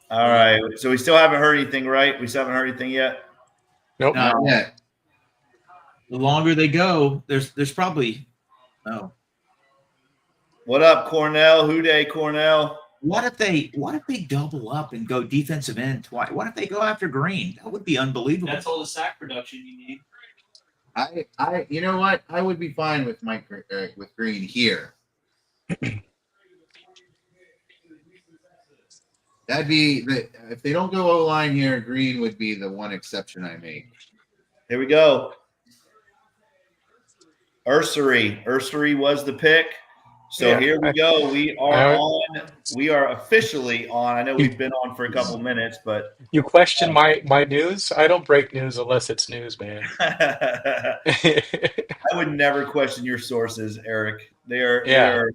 All right. So we still haven't heard anything, right? We still haven't heard anything yet. Nope. Not yet. The longer they go, there's probably What up, Cornell? Who day, Cornell? What if they double up and go defensive end twice? What if they go after Green? That would be unbelievable. That's all the sack production you need. You know what? I would be fine with with Green here. That'd be if they don't go O-line here, Green would be the one exception I make. Here we go. Ursery was the pick. So Yeah. here we go. We are on. We are officially on. I know we've been on for a couple minutes, but You question my news? I don't break news unless it's news, man. I would never question your sources, Eric. They are.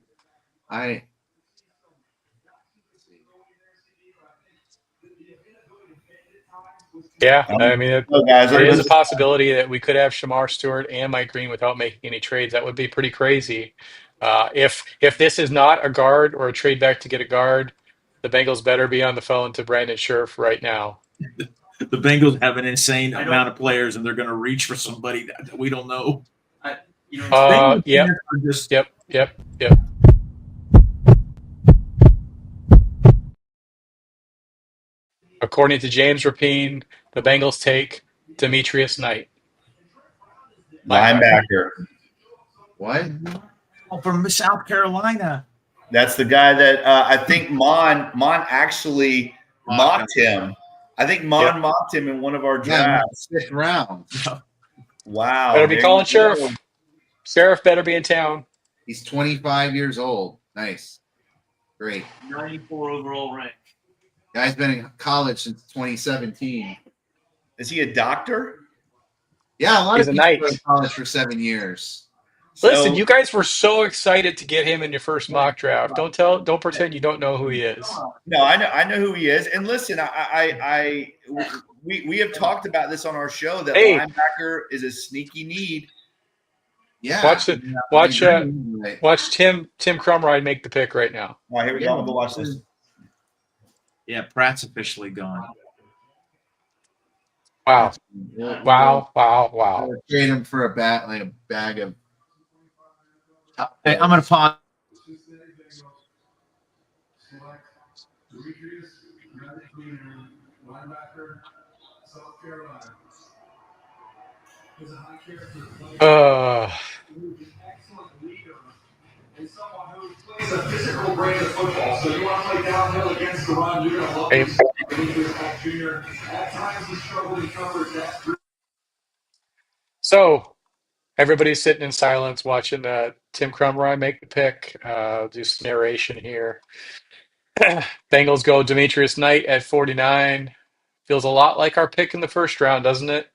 Yeah, I mean, guys, there is a possibility that we could have Shamar Stewart and Mike Green without making any trades. That would be pretty crazy. If this is not a guard or a trade back to get a guard, the Bengals better be on the phone to Brandon Scherf right now. The Bengals have an insane amount of players, and they're going to reach for somebody that we don't know. Yep. According to James Rapine, the Bengals take Demetrius Knight. Linebacker. What? Oh, from South Carolina. That's the guy that I think Mon actually mocked him. I think Mon mocked him in one of our drafts. 5th round. Wow. Better be calling Sheriff. Sheriff better be in town. He's 25 years old. Nice. Great. 94 overall rank. Guy's been in college since 2017. Is he a doctor? Yeah, a lot He's of a people knight. were in college for 7 years. Listen, you guys were so excited to get him in your first mock draft. Don't pretend you don't know who he is. No, I know who he is. And listen, we have talked about this on our show that linebacker is a sneaky need. Yeah. Watch Tim Crumride make the pick right now. All right, here we go. I'm gonna go watch this. Yeah, Pratt's officially gone. Wow. Trade him for a bag of. Hey, I'm going to pause. It's a physical brand of football. So you want to play downhill against the run, you're going to love it. Junior. At times we struggle to cover that. So everybody's sitting in silence watching Tim Crumride make the pick. Do some narration here. Bengals go Demetrius Knight at 49. Feels a lot like our pick in the first round, doesn't it?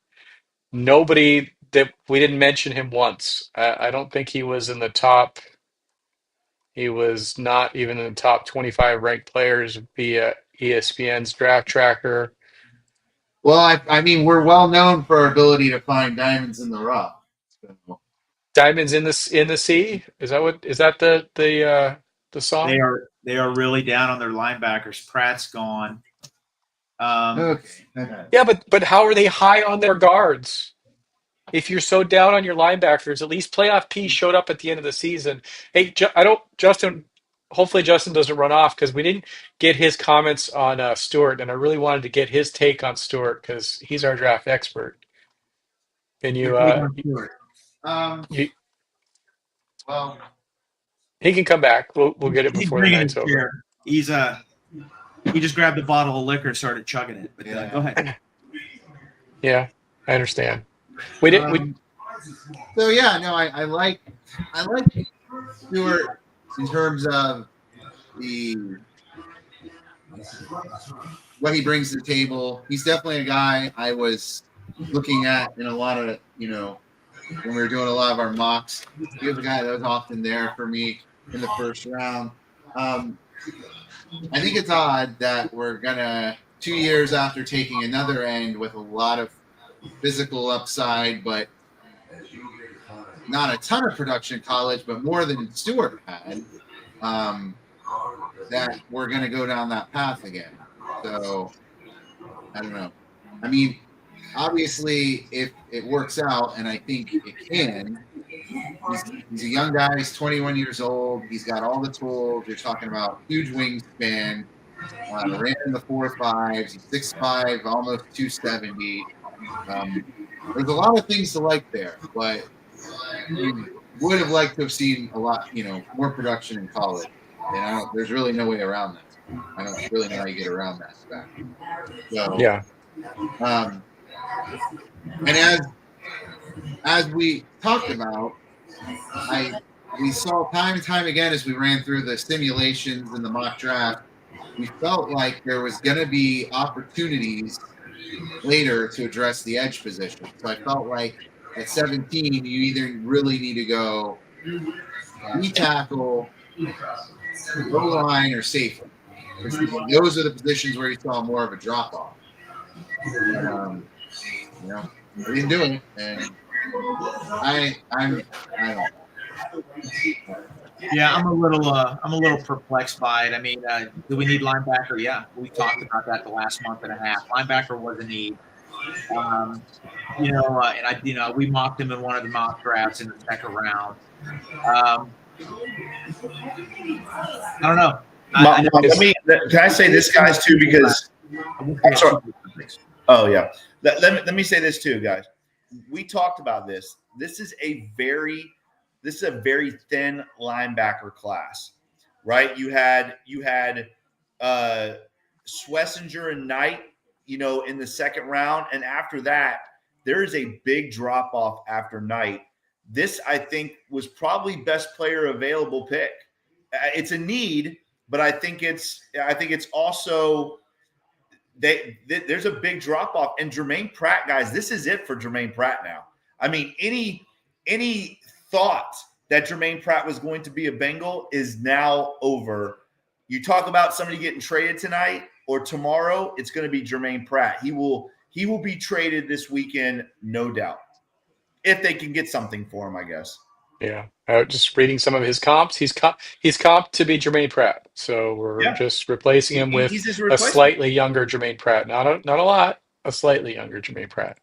Nobody that we didn't mention him once. I don't think he was in the top. He was not even in the top 25 ranked players via ESPN's draft tracker. Well, I mean, we're well known for our ability to find diamonds in the rough. So. Diamonds in the sea? Is that the the song? They are really down on their linebackers. Pratt's gone. Okay. Yeah, but how are they high on their guards? If you're so down on your linebackers, at least playoff P showed up at the end of the season. Hey, Justin. Hopefully, Justin doesn't run off because we didn't get his comments on Stewart, and I really wanted to get his take on Stewart because he's our draft expert. Can you? You Well, he can come back. We'll get it He's before the bringing night's his over. chair. He just grabbed a bottle of liquor and started chugging it. But Yeah. go ahead. Yeah, I understand. We didn't. So yeah, no, I like Stewart in terms of what he brings to the table. He's definitely a guy I was looking at in a lot of, when we were doing a lot of our mocks. He was a guy that was often there for me in the first round. I think it's odd that we're gonna 2 years after taking another end with a lot of physical upside, but not a ton of production in college, but more than Stewart had, that we're going to go down that path again. So, I don't know. I mean, obviously, if it works out, and I think it can, he's a young guy. He's 21 years old. He's got all the tools. You're talking about huge wingspan. Ran in the 4.5s. He's 6'5", almost 270. There's a lot of things to like there, but would have liked to have seen a lot, more production in college. And there's really no way around that. I don't really know how you get around that fact. So, Yeah. And as we talked about, we saw time and time again as we ran through the simulations and the mock draft, we felt like there was going to be opportunities later to address the edge position. So I felt like at 17, you either really need to go tackle, O-line, or safety. Those are the positions where you saw more of a drop off. I didn't do it, and I don't know. Yeah, I'm a little perplexed by it. I mean, do we need linebacker? Yeah, we talked about that the last month and a half. Linebacker was a need. And we mocked him in one of the mock drafts in the second round. I don't know. Can I say this, guys, too? Because let me say this too, guys. We talked about this. This is a very thin linebacker class, right? You had Schlesinger and Knight, in the second round, and after that, there is a big drop off after Knight. This, I think, was probably best player available pick. It's a need, but I think it's also there's a big drop off. And Jermaine Pratt, guys, this is it for Jermaine Pratt now. I mean, any thought that Jermaine Pratt was going to be a Bengal is now over. You talk about somebody getting traded tonight or tomorrow, it's going to be Jermaine Pratt. He will be traded this weekend, no doubt, if they can get something for him, I guess. Yeah, just reading some of his comps. He's comped to be Jermaine Pratt, so we're just replacing him with a slightly younger Jermaine Pratt. Not a lot, a slightly younger Jermaine Pratt.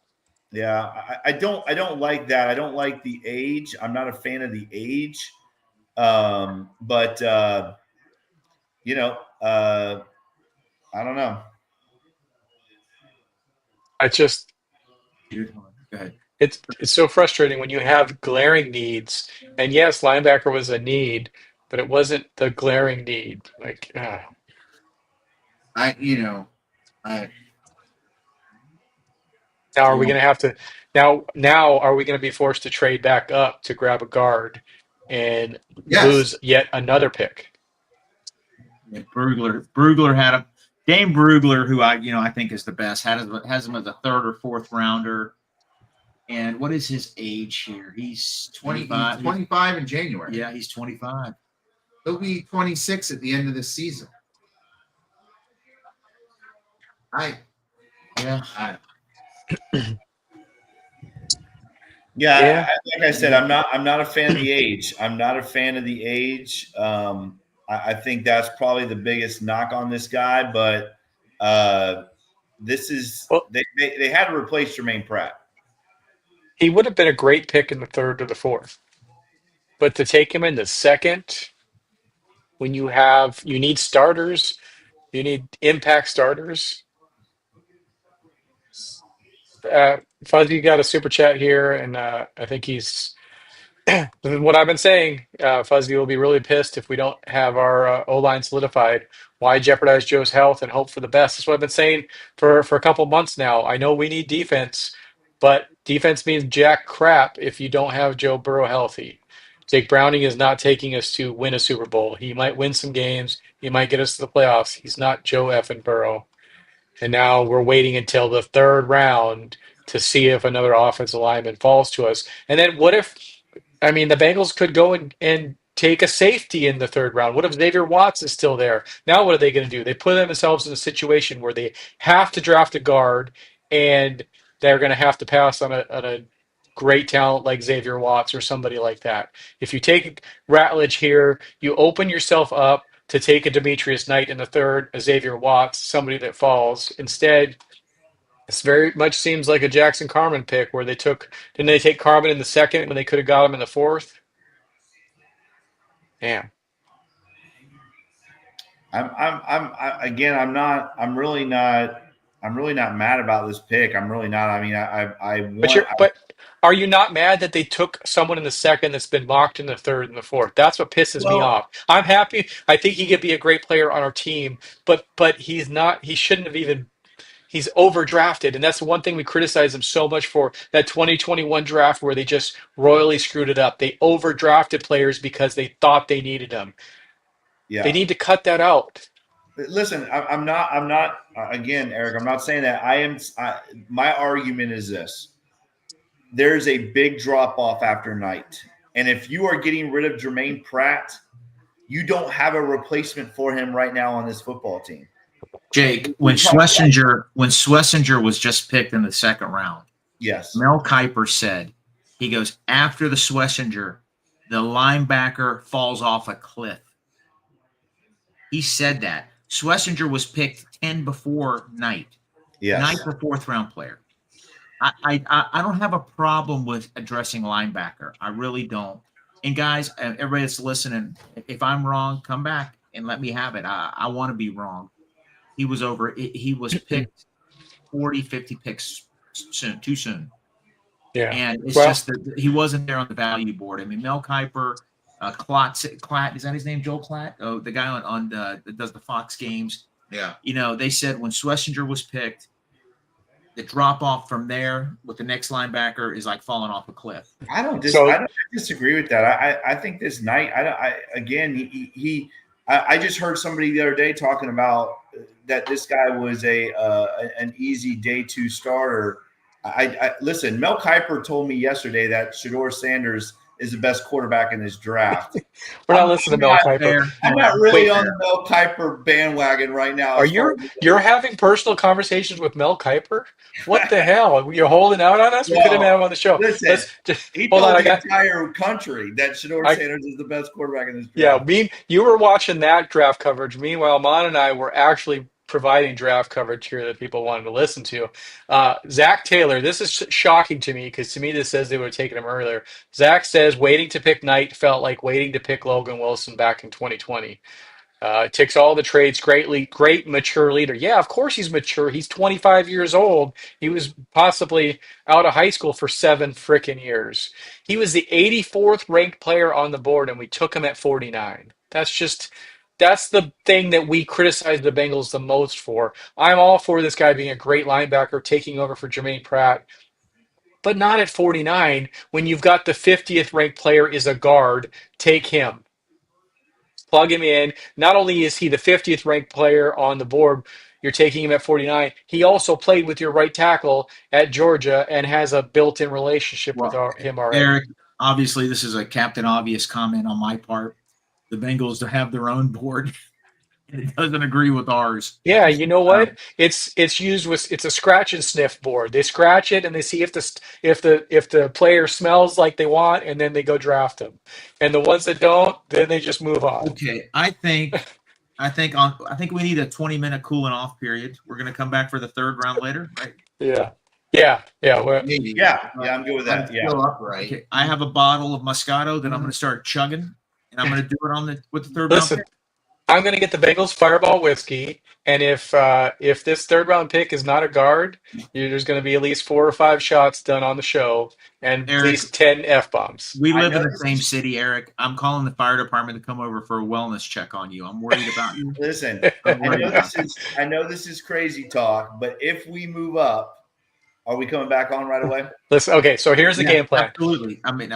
Yeah, I don't like that. I don't like the age. I'm not a fan of the age. But I don't know. Go ahead. It's so frustrating when you have glaring needs. And yes, linebacker was a need, but it wasn't the glaring need. Like, now are we going to have to now are we going to be forced to trade back up to grab a guard and lose yet another pick? Yeah, Brugler had Dame Brugler, who I think is the best, has him as a third or fourth rounder. And what is his age here? He's 25. 25 in January. Yeah, he's 25. He'll be 26 at the end of this season. Like I said, I'm not a fan of the age. I'm not a fan of the age. I think that's probably the biggest knock on this guy. But this is they had to replace Jermaine Pratt. He would have been a great pick in the third or the fourth, but to take him in the second when you need starters, you need impact starters. Fuzzy got a super chat here, and I think he's what I've been saying. Fuzzy will be really pissed if we don't have our O-line solidified. Why jeopardize Joe's health and hope for the best? That's what I've been saying for a couple months now. I know we need defense, but defense means jack crap if you don't have Joe Burrow healthy. Jake Browning is not taking us to win a Super Bowl. He might win some games. He might get us to the playoffs. He's not Joe effing Burrow. And now we're waiting until the third round to see if another offensive lineman falls to us. And then what if, I mean, the Bengals could go and take a safety in the third round. What if Xavier Watts is still there? Now what are they going to do? They put themselves in a situation where they have to draft a guard, and they're going to have to pass on a great talent like Xavier Watts or somebody like that. If you take Ratledge here, you open yourself up to take a Demetrius Knight in the third, a Xavier Watts, somebody that falls. Instead, this very much seems like a Jackson Carman pick where didn't they take Carman in the second when they could have got him in the fourth? Damn. I'm really not mad about this pick. I'm really not. I mean, But are you not mad that they took someone in the second that's been mocked in the third and the fourth? That's what pisses me off. I'm happy. I think he could be a great player on our team, but he's not. He shouldn't have even. He's overdrafted, and that's the one thing we criticize him so much for. That 2021 draft where they just royally screwed it up. They overdrafted players because they thought they needed them. Yeah. They need to cut that out. Listen, I'm not. Again, Eric, I'm not saying that. My argument is this: there's a big drop off after Knight, and if you are getting rid of Jermaine Pratt, you don't have a replacement for him right now on this football team. Jake, when Schlesinger was just picked in the second round, yes, Mel Kiper said, he goes, after the Schlesinger, the linebacker falls off a cliff. He said that. Schlesinger was picked 10 before Knight. Yes. Knight's a fourth-round player. I don't have a problem with addressing linebacker. I really don't. And guys, everybody that's listening, if I'm wrong, come back and let me have it. I want to be wrong. He was picked 40, 50 picks too soon. Yeah. And it's just that he wasn't there on the value board. I mean, Mel Kiper, Klatt, is that his name? Joel Klatt? Oh, the guy on that does the Fox games. Yeah. You know, they said when Schlesinger was picked, the drop off from there with the next linebacker is like falling off a cliff. I don't disagree with that. I think this Knight. I just heard somebody the other day talking about that this guy was an easy day two starter. Listen. Mel Kiper told me yesterday that Shedeur Sanders is the best quarterback in this draft. We're not listening to Mel Kiper. I'm not really on the Mel Kiper bandwagon right now. You're having personal conversations with Mel Kiper? What the hell? You're holding out on us? We could have had him on the show. Listen, he told the entire country that Shedeur Sanders is the best quarterback in this draft. Yeah, you were watching that draft coverage. Meanwhile, Mon and I were actually providing draft coverage here that people wanted to listen to. Zach Taylor, this is shocking to me because to me this says they would have taken him earlier. Zach says waiting to pick Knight felt like waiting to pick Logan Wilson back in 2020. Ticks all the trades, great mature leader. Yeah, of course he's mature. He's 25 years old. He was possibly out of high school for 7 frickin' years. He was the 84th ranked player on the board, and we took him at 49. That's the thing that we criticize the Bengals the most for. I'm all for this guy being a great linebacker, taking over for Jermaine Pratt, but not at 49 when you've got the 50th ranked player is a guard. Take him. Plug him in. Not only is he the 50th ranked player on the board, you're taking him at 49. He also played with your right tackle at Georgia and has a built-in relationship with him already. Eric, obviously this is a Captain Obvious comment on my part. The Bengals have their own board. and it doesn't agree with ours. Yeah, you know what? It's used with it's a scratch and sniff board. They scratch it and they see if the player smells like they want, and then they go draft them. And the ones that don't, then they just move on. Okay, I think we need a 20-minute cooling off period. We're gonna come back for the third round later, right? Yeah. Maybe. Yeah, I'm good with that. I'm Yeah. still upright. Okay, I have a bottle of Moscato that I'm gonna start chugging, and I'm gonna do it with the third Listen, round pick. I'm going to get the Bengals Fireball whiskey, and if this third round pick is not a guard, there's going to be at least 4 or 5 shots done on the show, and Eric, at least 10 f-bombs. We I live know in the this same is- city, Eric. I'm calling the fire department to come over for a wellness check on you. I'm worried about you. Listen, I know this is crazy talk, but if we move up, are we coming back on right away? Listen, okay, so here's the Yeah, game plan. Absolutely. I mean,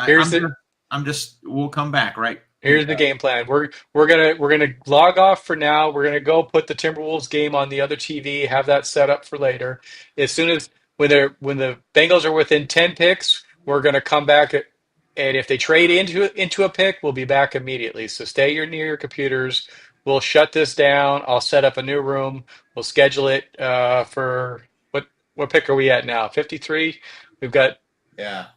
we'll come back, right? Here's the game plan. We're gonna log off for now. We're gonna go put the Timberwolves game on the other TV. Have that set up for later. As soon as when the Bengals are within 10 picks, we're gonna come back. And if they trade into a pick, we'll be back immediately. So stay near your computers. We'll shut this down. I'll set up a new room. We'll schedule it for what pick are we at now? 53. We've got Yeah.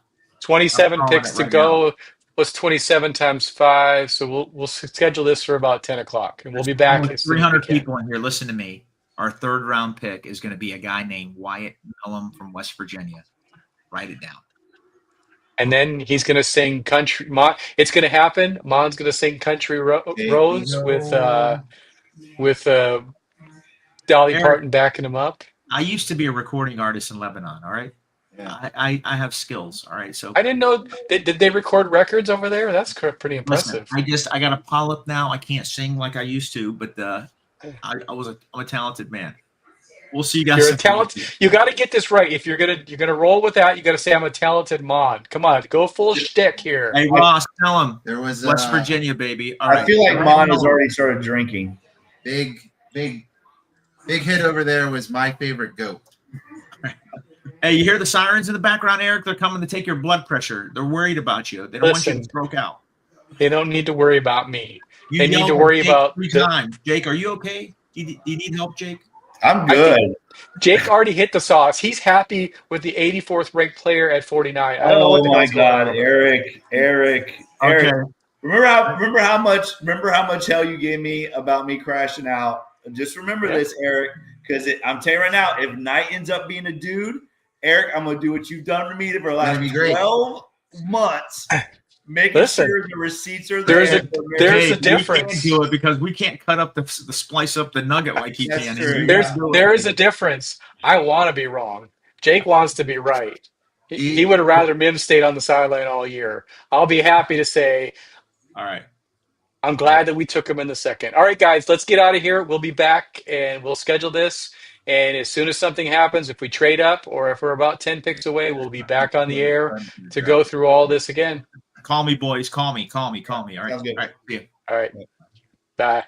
27 I'm calling picks it to right go. What's 27 times 5? So we'll schedule this for about 10 o'clock, and we'll be back as soon as we 300 can. people in here. Listen to me. Our third round pick is going to be a guy named Wyatt Millum from West Virginia. Write it down. And then he's going to sing country. It's going to happen. Mon's going to sing Country Roads with Dolly Eric. Parton backing him up. I used to be a recording artist in Lebanon. All right. Yeah. I have skills. All right. So I didn't know. Did they record records over there? That's pretty impressive. listen, I got a polyp now. I can't sing like I used to, but I'm a talented man. We'll see you guys. You're a talent. You got to get this right. If you're gonna roll with that, you got to say I'm a talented Mon. Come on, go full shtick here. Hey Ross, tell him There was West Virginia, baby. All I right. feel like Mon has already started drinking. big hit over there was my favorite goat. Hey, you hear the sirens in the background, Eric? They're coming to take your blood pressure. They're worried about you. They don't want you Listen. to stroke out. They don't need to worry about me. You They need yelled to at worry Jake about 3 the- times. Jake, are you okay? Do you need help, Jake? I'm good. Jake already hit the sauce. He's happy with the 84th ranked player at 49. I don't know what Oh the my hell's going God, on. Eric. Okay. Remember how much hell you gave me about me crashing out. Just remember this, Eric, because I'm telling you right now, if Knight ends up being a dude, Eric, I'm gonna do what you've done for me for the last That'd be great. 12 months, making Listen, sure the receipts are there. there's Hey, a difference. We can't do it because we can't cut up the splice up the nugget like he That's can. true. There is a difference. I want to be wrong. Jake wants to be right. He would have rather Mims stayed on the sideline all year. I'll be happy to say All right. I'm glad that we took him in the second. All right, guys, let's get out of here. We'll be back and we'll schedule this. And as soon as something happens, if we trade up or if we're about 10 picks away, we'll be back on the air to go through all this again. Call me, boys. Call me. All right. Sounds good. All right. See ya. All right. Bye.